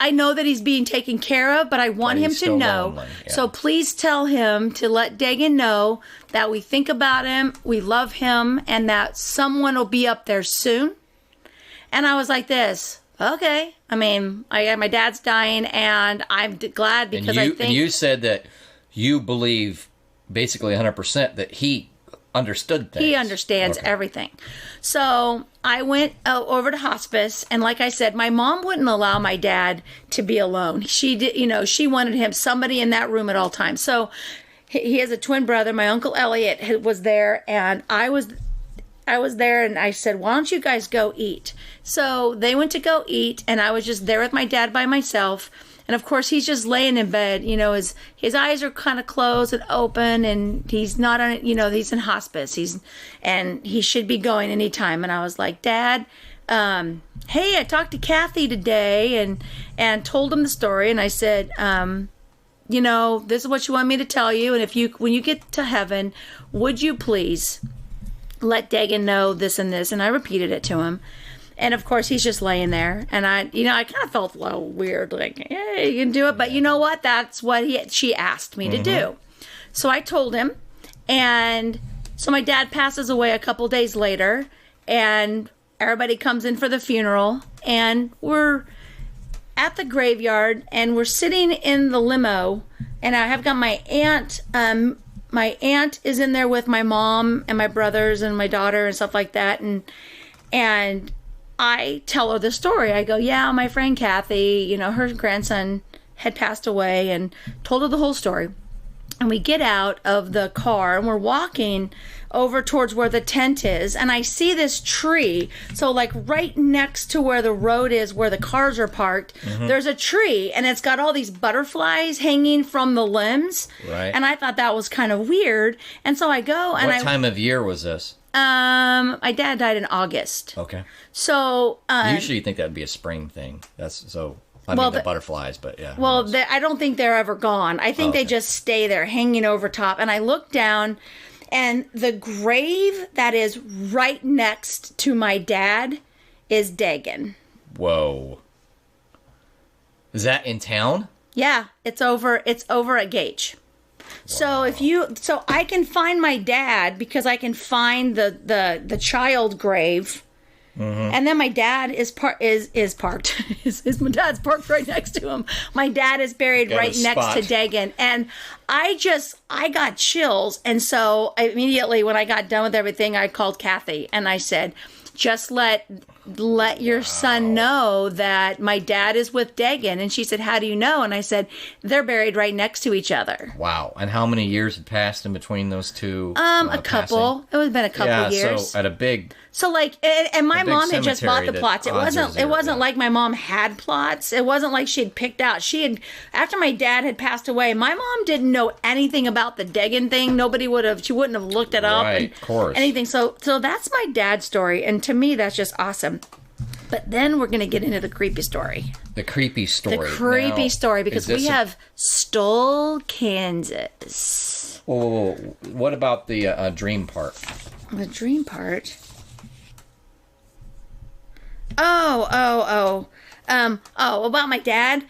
I know that he's being taken care of, but I want him to know. Yeah. So please tell him to let Dagan know that we think about him, we love him, and that someone will be up there soon. And I was like this, okay. My dad's dying, and I'm glad because I think... And you said that you believe basically 100% that he understood things. He understands everything. So I went over to hospice, and like I said, my mom wouldn't allow my dad to be alone. She did, she wanted somebody in that room at all times. So he has a twin brother. My Uncle Elliot was there, and I was there, and I said, why don't you guys go eat? So they went to go eat, and I was just there with my dad by myself. And of course, he's just laying in bed. His eyes are kind of closed and open, and he's not on. He's in hospice. And he should be going anytime. And I was like, Dad, hey, I talked to Kathy today, and told him the story. And I said, this is what you want me to tell you. And when you get to heaven, would you please let Dagan know this and this? And I repeated it to him. And of course, he's just laying there, and I kind of felt a little weird, like, hey, you can do it, but you know what? That's what she asked me to do. So I told him, and so my dad passes away a couple days later, and everybody comes in for the funeral, and we're at the graveyard, and we're sitting in the limo, and I have got my aunt. My aunt is in there with my mom and my brothers and my daughter and stuff like that, and I tell her the story. I go, yeah, my friend Kathy, her grandson had passed away, and told her the whole story. And we get out of the car, and we're walking over towards where the tent is, and I see this tree. So like right next to where the road is, where the cars are parked, there's a tree, and it's got all these butterflies hanging from the limbs. Right. And I thought that was kind of weird. And so I go, and what time of year was this? My dad died in August. Okay. So usually you think that would be a spring thing. That's so. The butterflies, but yeah. Well, I don't think they're ever gone. I think they just stay there, hanging over top. And I look down, and the grave that is right next to my dad is Dagan. Whoa. Is that in town? Yeah, it's over at Gage. Wow. So I can find my dad because I can find the child grave. And then my dad is parked. My dad's parked right next to him. My dad is buried right next to Dagan, and I got chills. And so immediately when I got done with everything, I called Kathy and I said, just let let your son know that my dad is with Dagan. And she said, how do you know? And I said, they're buried right next to each other. Wow. And how many years had passed in between those two? A couple. Passing? It would have been a couple years. So at a big... So like, and my mom had just bought the plots. It wasn't like my mom had plots. It wasn't like she had picked out. After my dad had passed away, my mom didn't know anything about the Dagan thing. She wouldn't have looked it up. Right, of course. Anything. So that's my dad's story. And to me, that's just awesome. But then we're going to get into the creepy story. The creepy story. The creepy story, because we have Stoll, Kansas. Oh, what about the dream part? The dream part? About my dad.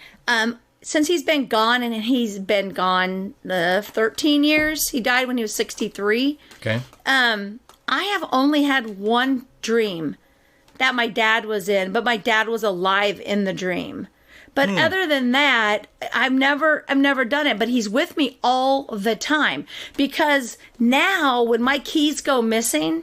Since he's been gone, and he's been gone 13 years. He died when he was 63. Okay. I have only had one dream that my dad was in, but my dad was alive in the dream. But other than that, I've never done it. But he's with me all the time, because now when my keys go missing,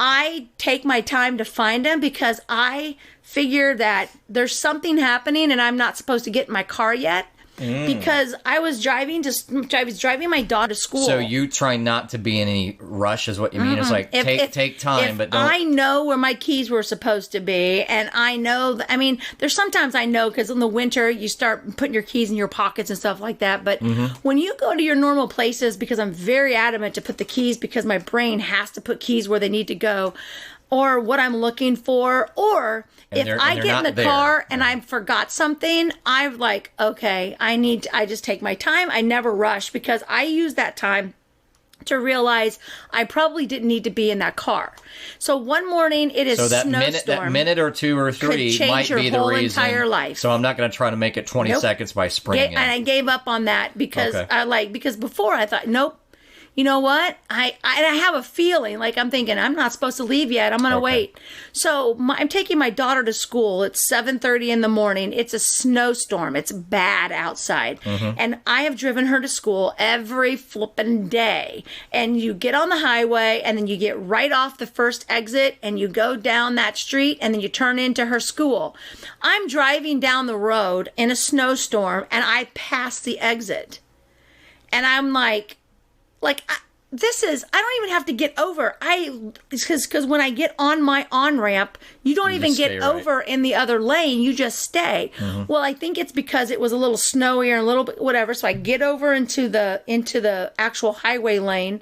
I take my time to find them, because I figure that there's something happening and I'm not supposed to get in my car yet. Because I was driving my daughter to school. So you try not to be in any rush, is what you mean? It's like, take time, but don't... I know where my keys were supposed to be, and I know... there's sometimes I know, because in the winter, you start putting your keys in your pockets and stuff like that, but when you go to your normal places, because I'm very adamant to put the keys, because my brain has to put keys where they need to go, or what I'm looking for, or if I get in the car and I forgot something, I'm like, okay, I just take my time. I never rush, because I use that time to realize I probably didn't need to be in that car. So one morning, it is snowstorm. That minute or two or three might be the reason. Your whole entire life. So I'm not going to try to make it 20 seconds by springing. And I gave up on that, because because before I thought, nope. You know what? I have a feeling, like I'm thinking, I'm not supposed to leave yet. I'm going to wait. So I'm taking my daughter to school. It's 7:30 in the morning. It's a snowstorm. It's bad outside. And I have driven her to school every flippin' day. And you get on the highway, and then you get right off the first exit, and you go down that street, and then you turn into her school. I'm driving down the road in a snowstorm, and I pass the exit. And I'm like, I don't even have to get over. Because when I get on my on-ramp, you don't even get over in the other lane. You just stay. Well, I think it's because it was a little snowy or a little bit whatever. So I get over into the actual highway lane,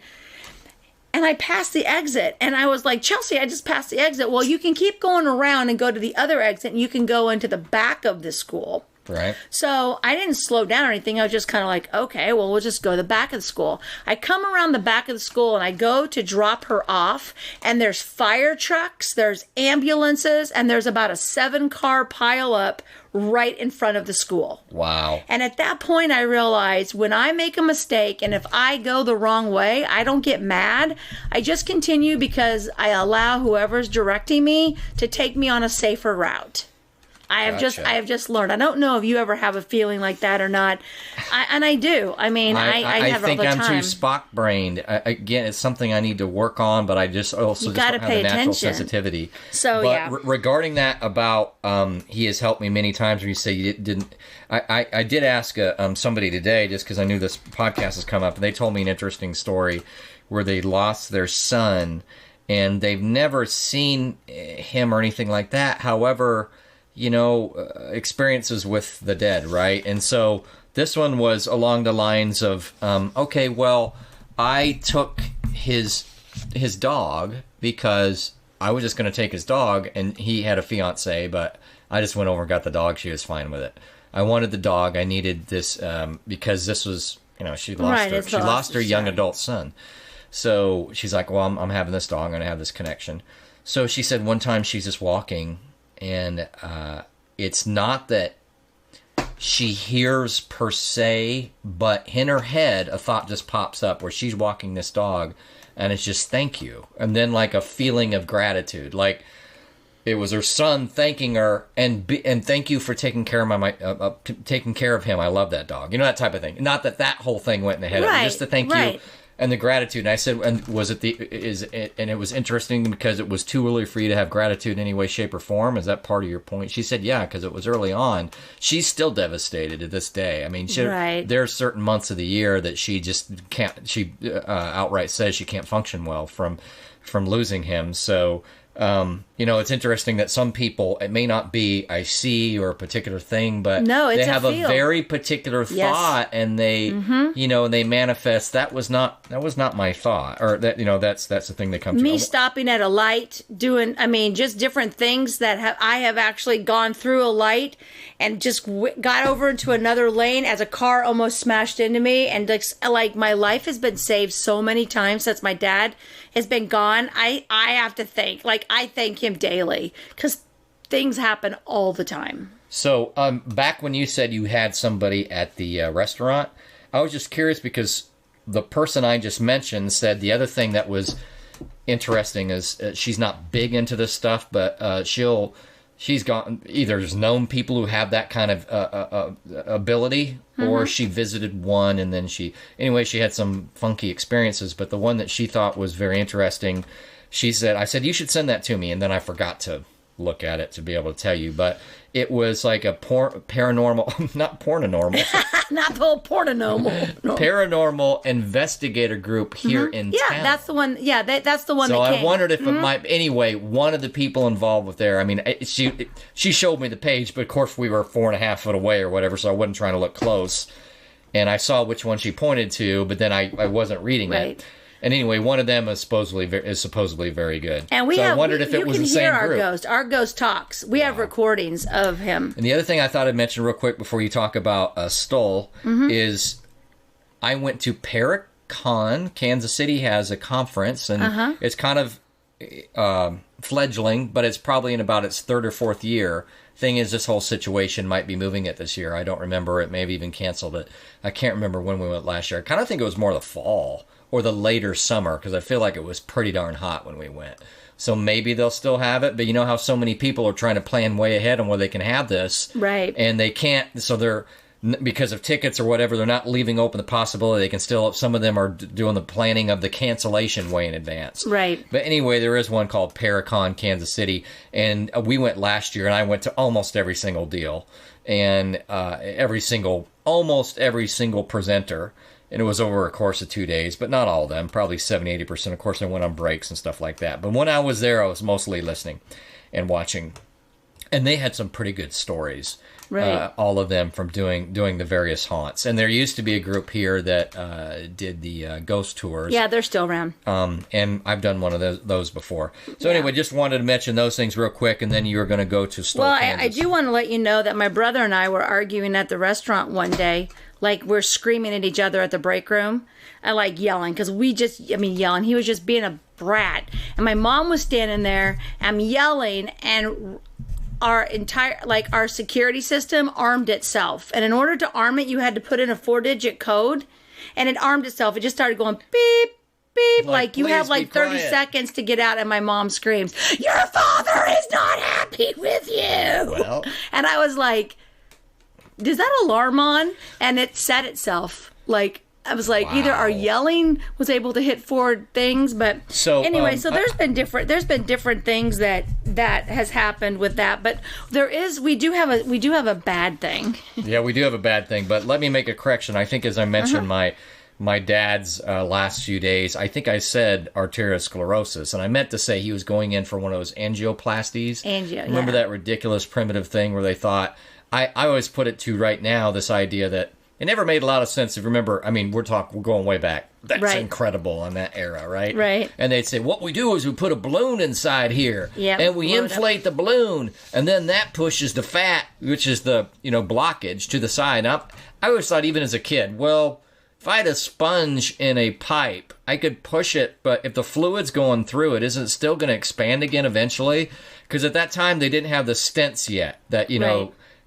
and I passed the exit. And I was like, Chelsea, I just passed the exit. Well, you can keep going around and go to the other exit, and you can go into the back of the school. Right. So I didn't slow down or anything. I was just kind of like, okay, well, we'll just go to the back of the school. I come around the back of the school, and I go to drop her off, and there's fire trucks, there's ambulances, and there's about a 7-car pileup right in front of the school. Wow. And at that point, I realized when I make a mistake, and if I go the wrong way, I don't get mad. I just continue, because I allow whoever's directing me to take me on a safer route. I have just learned. I don't know if you ever have a feeling like that or not, and I do. I mean, I have it all the time. I think I'm too Spock-brained. Again, it's something I need to work on, but I just don't have the natural sensitivity. So regarding that, about he has helped me many times. When you say you didn't, I did ask somebody today, just because I knew this podcast has come up, and they told me an interesting story where they lost their son, and they've never seen him or anything like that. However, experiences with the dead, right? And so this one was along the lines of, okay, well, I took his dog because I was just going to take his dog, and he had a fiance, but I just went over and got the dog. She was fine with it. I wanted the dog. I needed this because this was, she lost her young adult son. So she's like, well, I'm having this dog. I'm going to have this connection. So she said one time she's just walking, and it's not that she hears per se, but in her head, a thought just pops up where she's walking this dog, and it's just thank you. And then like a feeling of gratitude. Like it was her son thanking her, and thank you for taking care of him. I love that dog. That type of thing. Not that whole thing went in the head. Right, just to thank you. And the gratitude, and I said, and was it and it was interesting because it was too early for you to have gratitude in any way, shape, or form. Is that part of your point? She said, yeah, because it was early on. She's still devastated to this day. I mean, there are certain months of the year that she just can't. She outright says she can't function well from losing him. So. It's interesting that some people, it may not be I see or a particular thing, but they have a very particular thought, and they, and they manifest. That was not my thought, or that, that's the thing that comes to me. Stopping at a light, doing, just different things that I have actually gone through a light and just got over into another lane as a car almost smashed into me, and like my life has been saved so many times since my dad has been gone. I have to thank, I thank him daily, because things happen all the time. So back when you said you had somebody at the restaurant, I was just curious because the person I just mentioned said the other thing that was interesting is she's not big into this stuff, but she's either known people who have that kind of ability, or she visited one, and then she had some funky experiences. But the one that she thought was very interesting, I said, you should send that to me. And then I forgot to look at it to be able to tell you. But it was like a paranormal, not pornonormal. Not the whole pornonormal. No. Paranormal investigator group here in town. Yeah, that's the one. Yeah, that's the one so that came. I wondered if it might... Anyway, one of the people involved with there, she showed me the page, but of course we were 4.5 foot away or whatever, so I wasn't trying to look close. And I saw which one she pointed to, but then I wasn't reading it. And anyway, one of them is supposedly very good. And I wondered if it was the same group. You can hear our ghost talks. We have recordings of him. And the other thing I thought I'd mention real quick before you talk about Stoll is I went to Paracon. Kansas City has a conference, and it's kind of fledgling, but it's probably in about its 3rd or 4th year. Thing is, this whole situation might be moving it this year. I don't remember. It may have even canceled it. I can't remember when we went last year. I kind of think it was more the fall or the later summer, because I feel like it was pretty darn hot when we went. So maybe they'll still have it, but you know how so many people are trying to plan way ahead on where they can have this. Right. And they can't, so they're, because of tickets or whatever, they're not leaving open the possibility they can still, some of them are doing the planning of the cancellation way in advance. Right. But anyway, there is one called Paracon Kansas City, and we went last year, and I went to almost every single deal, and almost every single presenter. And it was over a course of 2 days, but not all of them, probably 70-80%. Of course, I went on breaks and stuff like that. But when I was there, I was mostly listening and watching. And they had some pretty good stories, all of them, from doing the various haunts. And there used to be a group here that did the ghost tours. Yeah, they're still around. And I've done one of those before. So anyway, just wanted to mention those things real quick, and then you were going to go to Stoll, Kansas. I do want to let you know that my brother and I were arguing at the restaurant one day. Like, we're screaming at each other at the break room. I like yelling, because yelling. He was just being a brat. And my mom was standing there. I'm yelling, and our security system armed itself. And in order to arm it, you had to put in a 4-digit code. And it armed itself. It just started going beep, beep. Like you have 30 seconds to get out, and my mom screams, "Your father is not happy with you." Well. And I was like, "Does that alarm on?" And it set itself. I was like, either our yelling was able to hit forward things, but anyway. So there's been different things that has happened with that. But we do have a bad thing. Yeah, we do have a bad thing. But let me make a correction. I think, as I mentioned, my dad's last few days, I think I said arteriosclerosis, and I meant to say he was going in for one of those angioplasties. Remember that ridiculous primitive thing where they thought. I always put it to right now, this idea that it never made a lot of sense. If you remember, we're going way back. That's incredible on that era, right? Right. And they'd say, what we do is we put a balloon inside here, and we inflate the balloon, and then that pushes the fat, which is the blockage, to the side. I always thought, even as a kid, well, if I had a sponge in a pipe, I could push it, but if the fluid's going through it, isn't it still going to expand again eventually? Because at that time, they didn't have the stents yet that,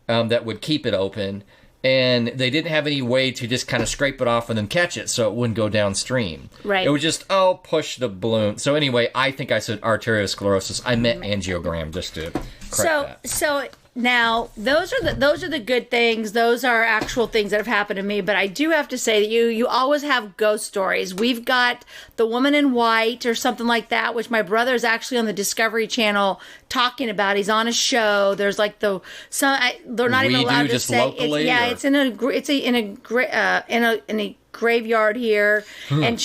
that would keep it open, and they didn't have any way to just kind of scrape it off and then catch it so it wouldn't go downstream. Right. It would just, push the balloon. So anyway, I think I said arteriosclerosis. I meant angiogram, just to correct that. So Now, those are the good things. Those are actual things that have happened to me. But I do have to say that you always have ghost stories. We've got the woman in white or something like that, which my brother is actually on the Discovery Channel talking about. He's on a show. There's like they're not even allowed to say. Locally, it's in a graveyard here. And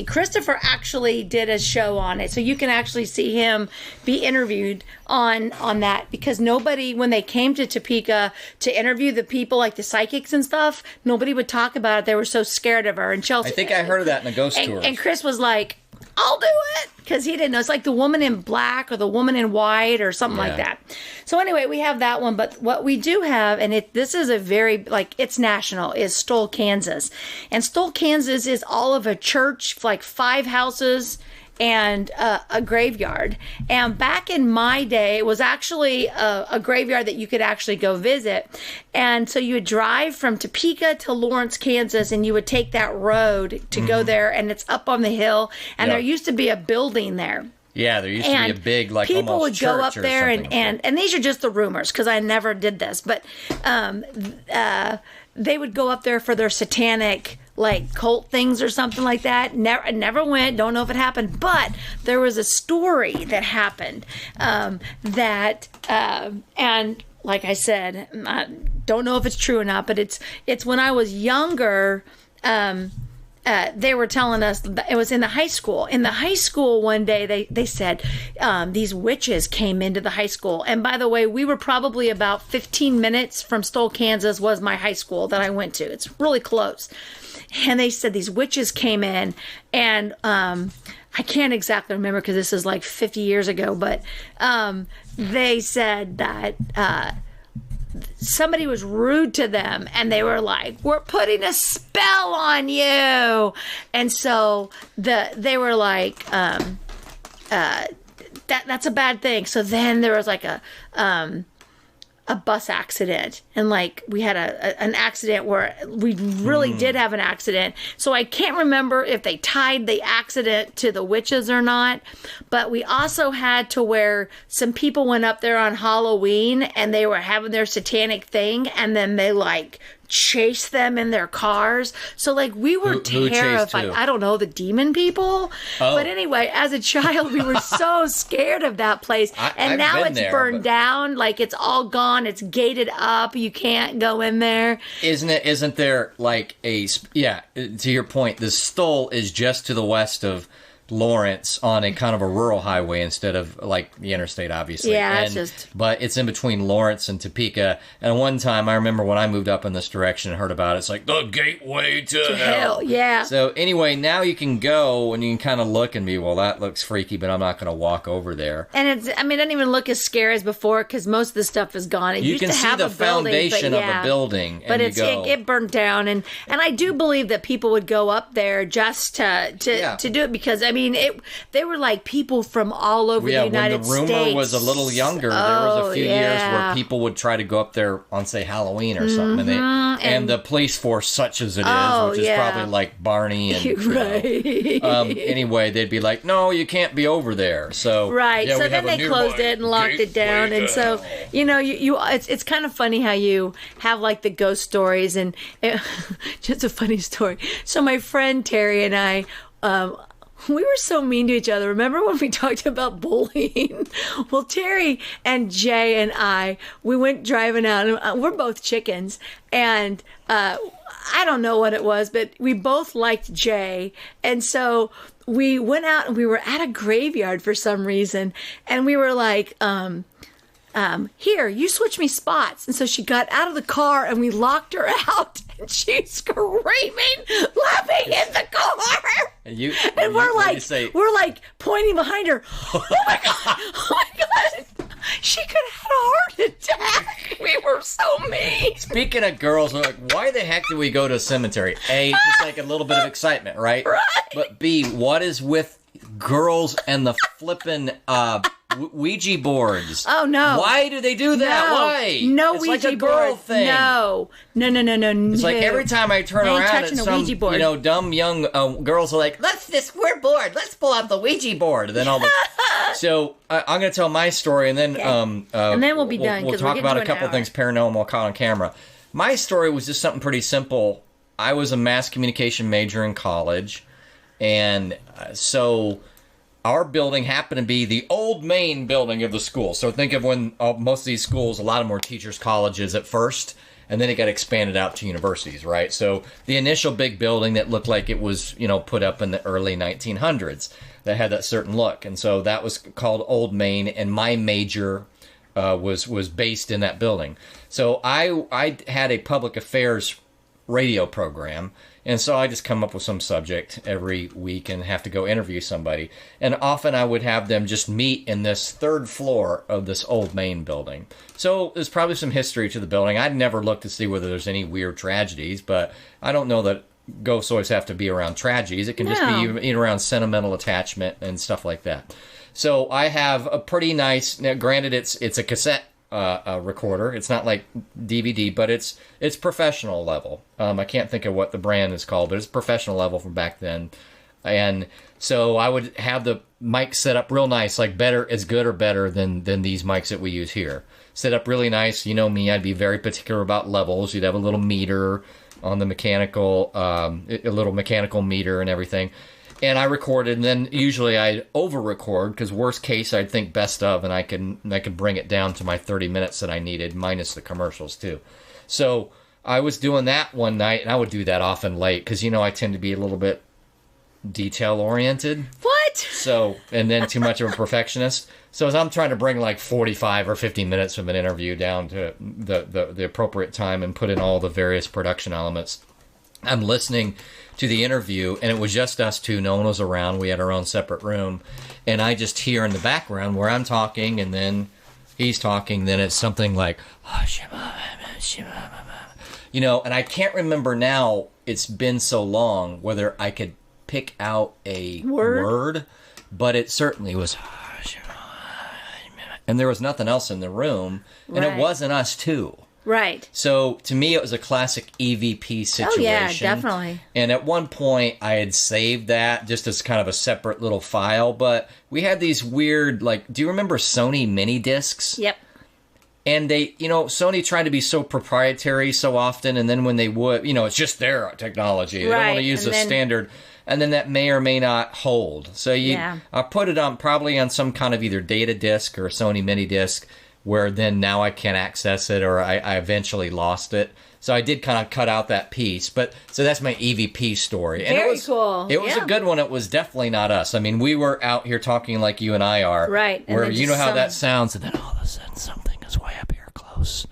Christopher actually did a show on it, so you can actually see him be interviewed on that, because nobody, when they came to Topeka to interview the people like the psychics and stuff, nobody would talk about it. They were so scared of her. And Chelsea, I think I heard of that in a ghost tour. And Chris was like, I'll do it, because he didn't know. It's like the woman in black or the woman in white or something like that. So anyway, we have that one. But what we do have, and this is a very, it's national, is Stoll, Kansas. And Stoll, Kansas is all of a church, like 5 houses and a graveyard. And back in my day, it was actually a graveyard that you could actually go visit. And so you would drive from Topeka to Lawrence, Kansas, and you would take that road to go there, and it's up on the hill. And there used to be a building there. Yeah, there used to be a big, like, people almost would go up church or there, something. and these are just the rumors, because I never did this, but they would go up there for their satanic, like, cult things or something like that. Never went. Don't know if it happened, but there was a story that happened and like I said, I don't know if it's true or not, but it's when I was younger. They were telling us, it was in the high school. In the high school one day, they said these witches came into the high school. And by the way, we were probably about 15 minutes from Stoll, Kansas was my high school that I went to. It's really close. And they said these witches came in, and I can't exactly remember because this is like 50 years ago, but they said that somebody was rude to them, and they were like, we're putting a spell on you. And so they were like, that's a bad thing. So then there was like a bus accident, and like we had an accident where we really did have an accident. So I can't remember if they tied the accident to the witches or not, but we also had to where some people went up there on Halloween and they were having their satanic thing, and then they like chase them in their cars. So like we were terrified. I don't know, the demon people. But anyway, as a child, we were so scared of that place. And now it's burned down. Like it's all gone. It's gated up. You can't go in there. Isn't there like to your point, the Stoll is just to the west of Lawrence on a kind of a rural highway instead of like the interstate, obviously. Yeah, but it's in between Lawrence and Topeka. And one time I remember when I moved up in this direction and heard about it, it's like the gateway to hell. Yeah. So anyway, now you can go and you can kind of look and be, well, that looks freaky, but I'm not going to walk over there. And it doesn't even look as scary as before because most of the stuff is gone. You can see the foundation of a building, but it burned down. And I do believe that people would go up there just to do it because they were like people from all over the United States. When the rumor was a little younger, there was a few years where people would try to go up there on, say, Halloween or something. And the police force, such as it is, which is probably like Barney and anyway, they'd be like, no, you can't be over there. So so then they closed it and locked it down. And so it's kind of funny how you have like the ghost stories. And just a funny story. So my friend Terry and I, we were so mean to each other. Remember when we talked about bullying? Well, Terry and Jay and we went driving out, and we're both chickens. And I don't know what it was, but we both liked Jay. And so we went out and we were at a graveyard for some reason. And we were like, here, you switch me spots. And so she got out of the car and we locked her out. And she's screaming, laughing in the car. And we're like pointing behind her. Oh my God. She could have had a heart attack. We were so mean. Speaking of girls, we're like, why the heck do we go to a cemetery? A, just like a little bit of excitement, right? Right. But B, what is with girls and the flipping Ouija boards? Oh no! Why do they do that? No. Why? No it's Ouija like a girl board. thing. No. It's like every time I turn around, it's some Ouija board. Dumb young girls are like, we're bored. Let's pull out the Ouija board. And then all the So I'm going to tell my story, and then and then we'll be done. We'll talk about a couple things paranormal caught on camera. My story was just something pretty simple. I was a mass communication major in college, and so our building happened to be the old main building of the school. So think of when most of these schools, a lot of them were teachers' colleges at first, and then it got expanded out to universities, right? So the initial big building that looked like it was, put up in the early 1900s, that had that certain look. And so that was called Old Main, and my major was based in that building. So I had a public affairs radio program, and so I just come up with some subject every week and have to go interview somebody. And often I would have them just meet in this third floor of this Old Main building. So there's probably some history to the building. I'd never looked to see whether there's any weird tragedies, but I don't know that ghosts always have to be around tragedies. It can just be around sentimental attachment and stuff like that. So I have a pretty nice, now granted it's a cassette recorder. It's not like DVD, but it's professional level. I can't think of what the brand is called, but it's professional level from back then. And so I would have the mic set up real nice, like better, as good or better than these mics that we use here. Set up really nice. You know me, I'd be very particular about levels. You'd have a little meter on the mechanical, a little mechanical meter and everything. And I recorded, and then usually I'd over-record, because worst case I'd think best of, and I could bring it down to my 30 minutes that I needed, minus the commercials too. So I was doing that one night, and I would do that often late, because I tend to be a little bit detail-oriented. What? So, and then too much of a perfectionist. So as I'm trying to bring like 45 or 50 minutes of an interview down to the appropriate time and put in all the various production elements, I'm listening to the interview, and it was just us two. No one was around. We had our own separate room. And I just hear in the background where I'm talking, and then he's talking, then it's something like, and I can't remember now, it's been so long, whether I could pick out a word, but it certainly was, and there was nothing else in the room, and it wasn't us two. Right. So to me, it was a classic EVP situation. Oh, yeah, definitely. And at one point, I had saved that just as kind of a separate little file. But we had these weird, do you remember Sony mini discs? Yep. And they, Sony tried to be so proprietary so often. And then when they would, it's just their technology. They don't want to use the standard. And then that may or may not hold. So I put it on probably on some kind of either data disc or Sony mini disc, where then now I can't access it, or I eventually lost it. So I did kind of cut out that piece. But so that's my EVP story. And Very cool. It was a good one. It was definitely not us. I mean, we were out here talking like you and I are. Right. Where you know how that sounds, and then all of a sudden something is way up here close.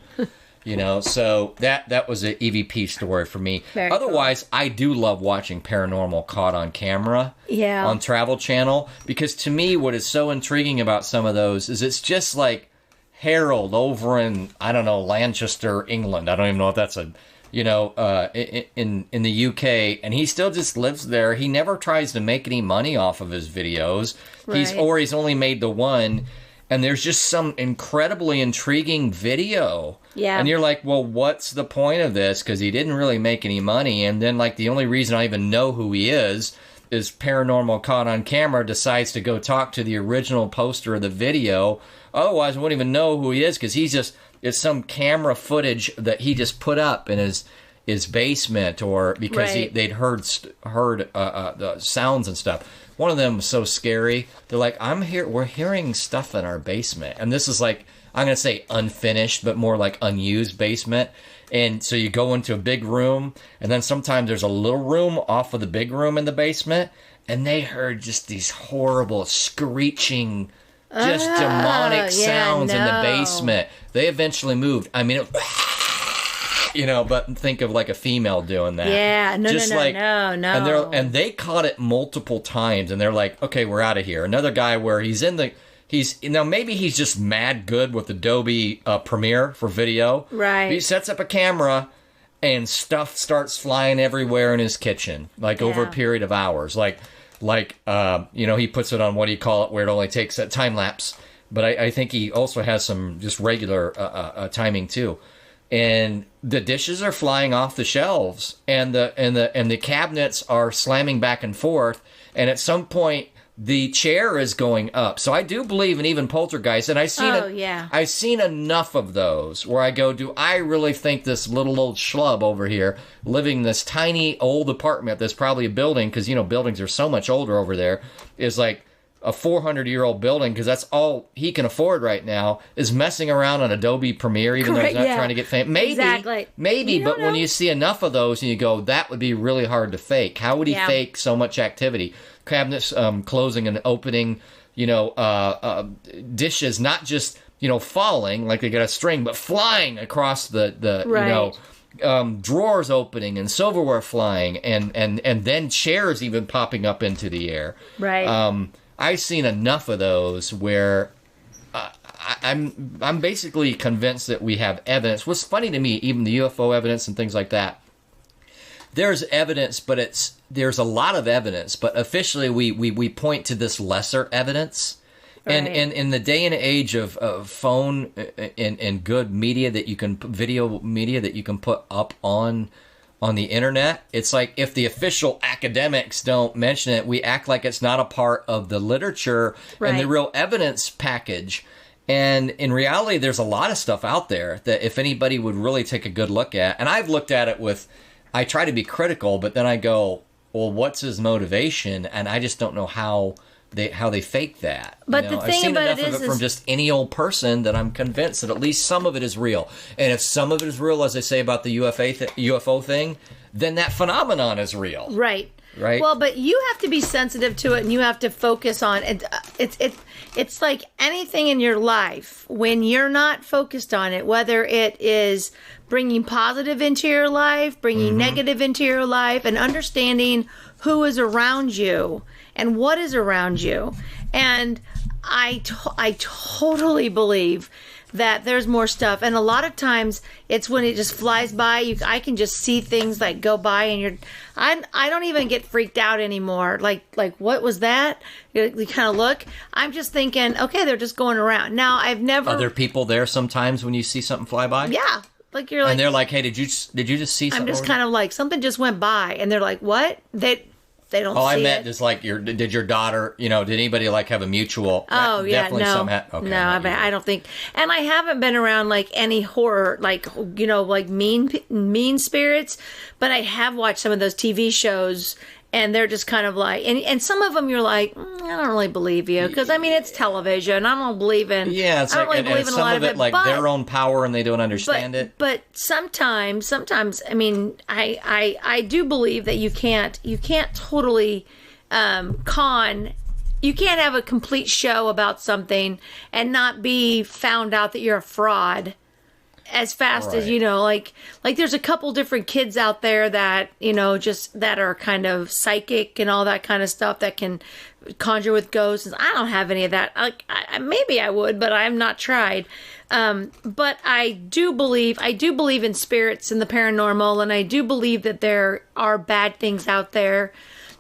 So that was an EVP story for me. Very Otherwise, cool. I do love watching paranormal caught on camera on Travel Channel, because to me what is so intriguing about some of those is it's just like Harold over in, I don't know, Lancaster, England. I don't even know if that's in the UK, and he still just lives there. He never tries to make any money off of his videos. Right. He's only made the one, and there's just some incredibly intriguing video. Yeah. And you're like, well, what's the point of this? Because he didn't really make any money, and then the only reason I even know who he is Paranormal Caught on Camera decides to go talk to the original poster of the video. Otherwise, I wouldn't even know who he is, because it's some camera footage that he just put up in his basement, or because they'd heard the sounds and stuff. One of them was so scary. They're like, we're hearing stuff in our basement. And this is I'm going to say unfinished, but more like unused basement. And so you go into a big room, and then sometimes there's a little room off of the big room in the basement, and they heard just these horrible screeching, just demonic sounds in the basement. They eventually moved. I mean, but think of a female doing that. Yeah, no. And they caught it multiple times, and they're like, okay, we're out of here. Another guy where maybe he's just mad good with Adobe Premiere for video. Right. He sets up a camera, and stuff starts flying everywhere in his kitchen, over a period of hours. He puts it on, what do you call it, where it only takes a time lapse. But I think he also has some just regular timing too. And the dishes are flying off the shelves, and the cabinets are slamming back and forth. And at some point, the chair is going up. So I do believe in even poltergeists, and I've seen enough of those where I go, do I really think this little old schlub over here living in this tiny old apartment that's probably a building, because, you know, buildings are so much older over there, is like a 400-year-old building, because that's all he can afford right now, is messing around on Adobe Premiere, even though he's not trying to get famous. Maybe, but when you see enough of those and you go, that would be really hard to fake. How would he fake so much activity? Cabinets closing and opening, you know, dishes not just, you know, falling like they got a string, but flying across the you know, drawers opening and silverware flying, and then chairs even popping up into the air. Right. I've seen enough of those where I'm basically convinced that we have evidence. What's funny to me, even the UFO evidence and things like that, there's evidence, but there's a lot of evidence, but officially we point to this lesser evidence. Right. And in the day and age of phone and good media that you can, video media that you can put up on the internet, it's like if the official academics don't mention it, we act like it's not a part of the literature and the real evidence package. And in reality, there's a lot of stuff out there that if anybody would really take a good look at, and I've looked at it with, I try to be critical, but then I go, well, what's his motivation? And I just don't know how they fake that. But you know, the thing I've seen about enough it of is it from just any old person that I'm convinced that at least some of it is real. And if some of it is real, as they say about the UFO thing, then that phenomenon is real. Right. Right. Well, but you have to be sensitive to it, and you have to focus on it. It's like anything in your life. When you're not focused on it, whether it is bringing positive into your life, bringing negative into your life, and understanding who is around you and what is around you. And I totally believe that there's more stuff, and a lot of times it's when it just flies by. I can just see things like go by, and I don't even get freaked out anymore. Like what was that? You kind of look. I'm just thinking, okay, they're just going around. Now I've never. Are there people there sometimes when you see something fly by? Yeah, like you're like, and they're like, hey, did you just see something? I'm just kind of like, something just went by, and they're like, what? They don't. Oh, see I meant it. just like did your daughter? You know, did anybody like have a mutual? Oh yeah, no, okay, no, I don't think. And I haven't been around like any horror, like, you know, like mean spirits. But I have watched some of those TV shows, and they're just kind of like, and some of them you're like, I don't really believe you, because I mean it's television. I don't believe in. Yeah, it's I don't like, really believe in a some lot of it like their own power, and they don't understand it. But sometimes, I mean, I do believe that you can't totally you can't have a complete show about something and not be found out that you're a fraud as fast as, you know, like there's a couple different kids out there that, you know, just that are kind of psychic and all that kind of stuff that can conjure with ghosts. I don't have any of that. Like, maybe I would, but I've not tried. But I do believe in spirits and the paranormal, and I do believe that there are bad things out there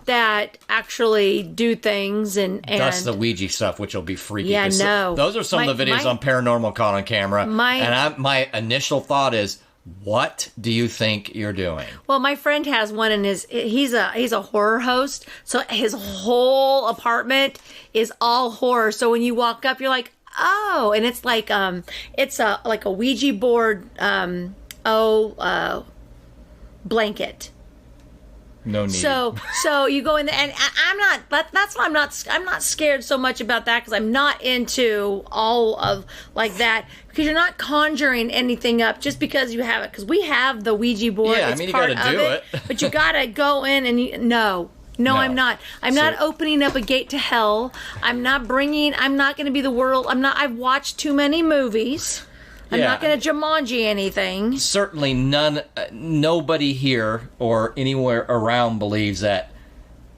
that actually do things, and that's the Ouija stuff, which will be freaky. Yeah, no. Those are some of the videos on Paranormal caught on camera. My initial thought is, what do you think you're doing? Well, my friend has one, and he's a horror host, so his whole apartment is all horror. So when you walk up, you're like, oh, and it's like like a Ouija board blanket. No need. So you go in there, and I'm not. That's why I'm not scared so much about that, because I'm not into all of like that. Because you're not conjuring anything up just because you have it. Because we have the Ouija board. Yeah, it's I mean, you part got to do it. But you got to go in and no, I'm not. I'm not opening up a gate to hell. I'm not going to be the world. I've watched too many movies. I'm not going to Jumanji anything. Certainly nobody here or anywhere around believes that,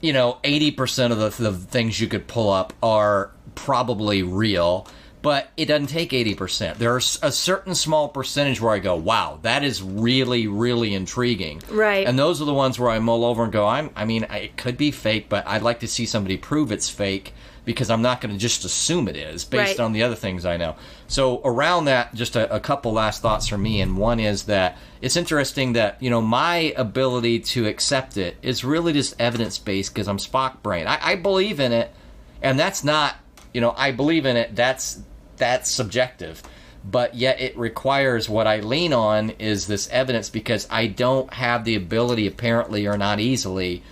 you know, 80% of the things you could pull up are probably real, but it doesn't take 80%. There's a certain small percentage where I go, wow, that is really, really intriguing. Right. And those are the ones where I mull over and go, it could be fake, but I'd like to see somebody prove it's fake, because I'm not going to just assume it is based on the other things I know. So around that, just a couple last thoughts from me. And one is that it's interesting that, you know, my ability to accept it is really just evidence-based because I'm Spock brain. I believe in it, And that's not, I believe in it. That's subjective. But yet it requires, what I lean on is this evidence, because I don't have the ability, apparently, or not easily,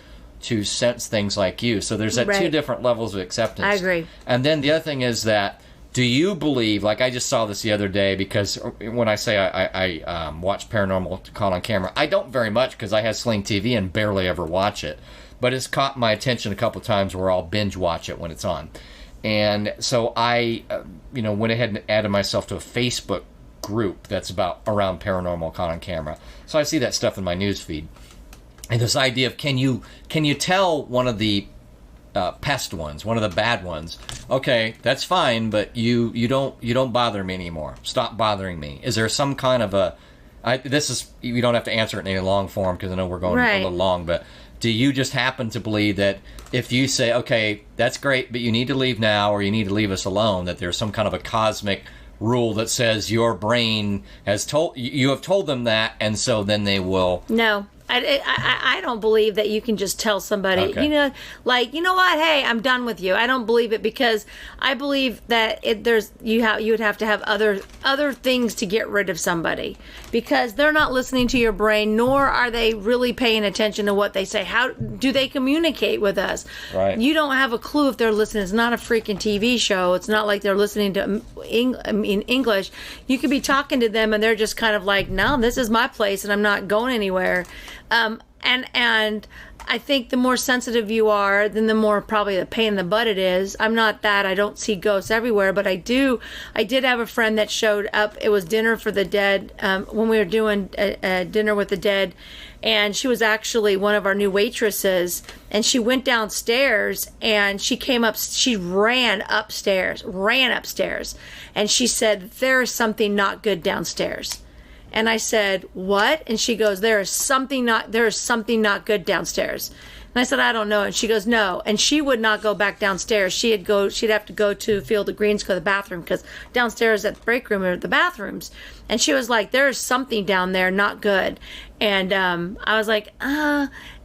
to sense things like you. So there's two different levels of acceptance. I agree. And then the other thing is that, do you believe, like I just saw this the other day, because when I say I watch Paranormal Caught on Camera, I don't very much, because I have Sling TV and barely ever watch it. But it's caught my attention a couple times where I'll binge watch it when it's on. And so I, went ahead and added myself to a Facebook group that's around Paranormal Caught on Camera. So I see that stuff in my news feed. And this idea of, can you tell one of the pest ones, one of the bad ones, okay, that's fine, but you don't bother me anymore. Stop bothering me. Is there some kind of you don't have to answer it in any long form, because I know we're going a little long, but do you just happen to believe that if you say, okay, that's great, but you need to leave now, or you need to leave us alone, that there's some kind of a cosmic rule that says your brain you have told them that, and so then they will? No. I don't believe that you can just tell somebody, you know what, hey, I'm done with you. I don't believe it, because I believe that you would have to have other things to get rid of somebody, because they're not listening to your brain, nor are they really paying attention to what they say. How do they communicate with us? Right. You don't have a clue if they're listening. It's not a freaking TV show. It's not like they're listening to English. You could be talking to them and they're just kind of like, no, this is my place and I'm not going anywhere. And I think the more sensitive you are, then the more probably the pain in the butt it is. I'm not that. I don't see ghosts everywhere, but I did have a friend that showed up. It was Dinner for the Dead, when we were doing Dinner with the Dead, and she was actually one of our new waitresses, and she went downstairs and she ran upstairs, and she said, there is something not good downstairs. And I said, what? And she goes, there is something not good downstairs. And I said, I don't know. And she goes, no. And she would not go back downstairs. She'd have to go to Field of Greens, go to the bathroom, because downstairs at the break room are the bathrooms. And she was like, there is something down there not good. And I was like,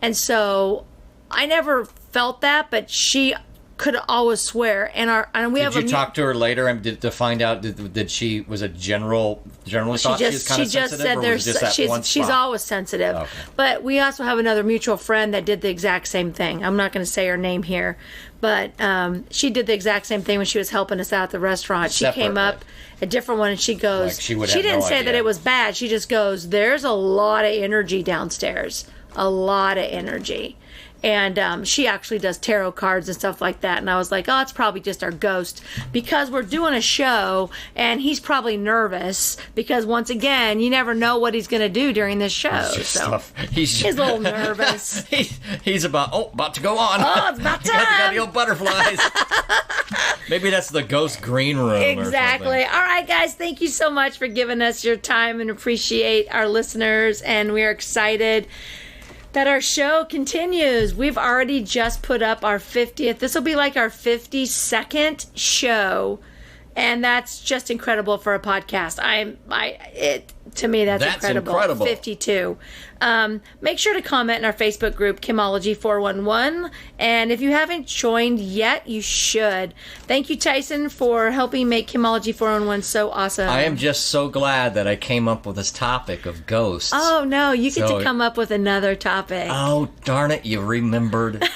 And so I never felt that, but she could always swear. And we have. Did you talk to her later and to find out did she was a generally thought she was kind of sensitive, or was it just that one spot? She's always sensitive. Okay. But we also have another mutual friend that did the exact same thing. I'm not going to say her name here, but she did the exact same thing when she was helping us out at the restaurant. She came up, a different one, and she goes, like she didn't say that it was bad. She just goes, there's a lot of energy downstairs. A lot of energy. And she actually does tarot cards and stuff like that. And I was like, oh, it's probably just our ghost, because we're doing a show and he's probably nervous, because once again, you never know what he's going to do during this show. So he's a little nervous. He's about to go on. Oh, it's about time. Got the old butterflies. Maybe that's the ghost green room. Exactly. All right, guys, thank you so much for giving us your time, and appreciate our listeners. And we are excited that our show continues. We've already just put up our 50th. This will be like our 52nd show, and that's just incredible for a podcast. To me, that's incredible. 52. Make sure to comment in our Facebook group, Kimology411. And if you haven't joined yet, you should. Thank you, Tyson, for helping make Kimology411 so awesome. I am just so glad that I came up with this topic of ghosts. Oh, no, you get to come up with another topic. Oh, darn it, you remembered.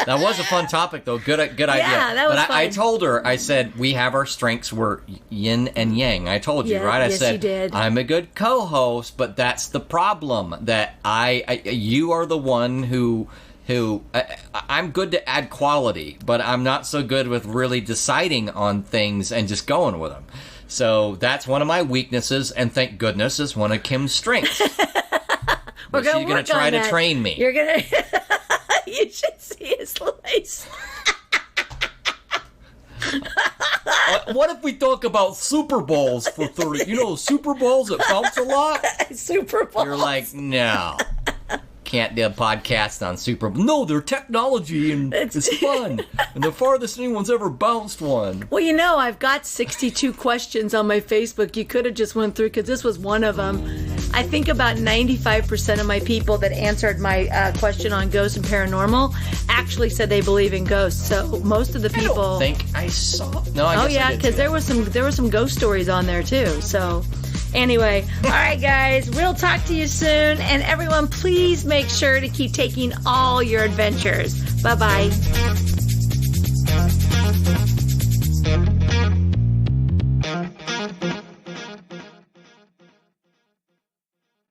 That was a fun topic, though. Good idea. Yeah, that was fun. I told her, I said, we have our strengths. We're yin and yang. I told you, right? I said, you did. I'm a good co-host, but that's the problem. That you are the one who I'm good to add quality, but I'm not so good with really deciding on things and just going with them. So that's one of my weaknesses, and thank goodness is one of Kim's strengths. We're going to try to train me. You're going to... You should see his face. What if we talk about Super Bowls for 30? Super Bowls that bounce a lot? Super Bowls. You're like, no. Can't do a podcast on Super Bowl. No, they're technology and it's fun. And the farthest anyone's ever bounced one. Well, I've got 62 questions on my Facebook. You could have just went through, because this was one of them. I think about 95% of my people that answered my question on ghosts and paranormal actually said they believe in ghosts. So most of the people. I don't think I saw. No, I guess I did because there were some ghost stories on there too. So. Anyway, all right, guys, we'll talk to you soon. And everyone, please make sure to keep taking all your adventures. Bye-bye.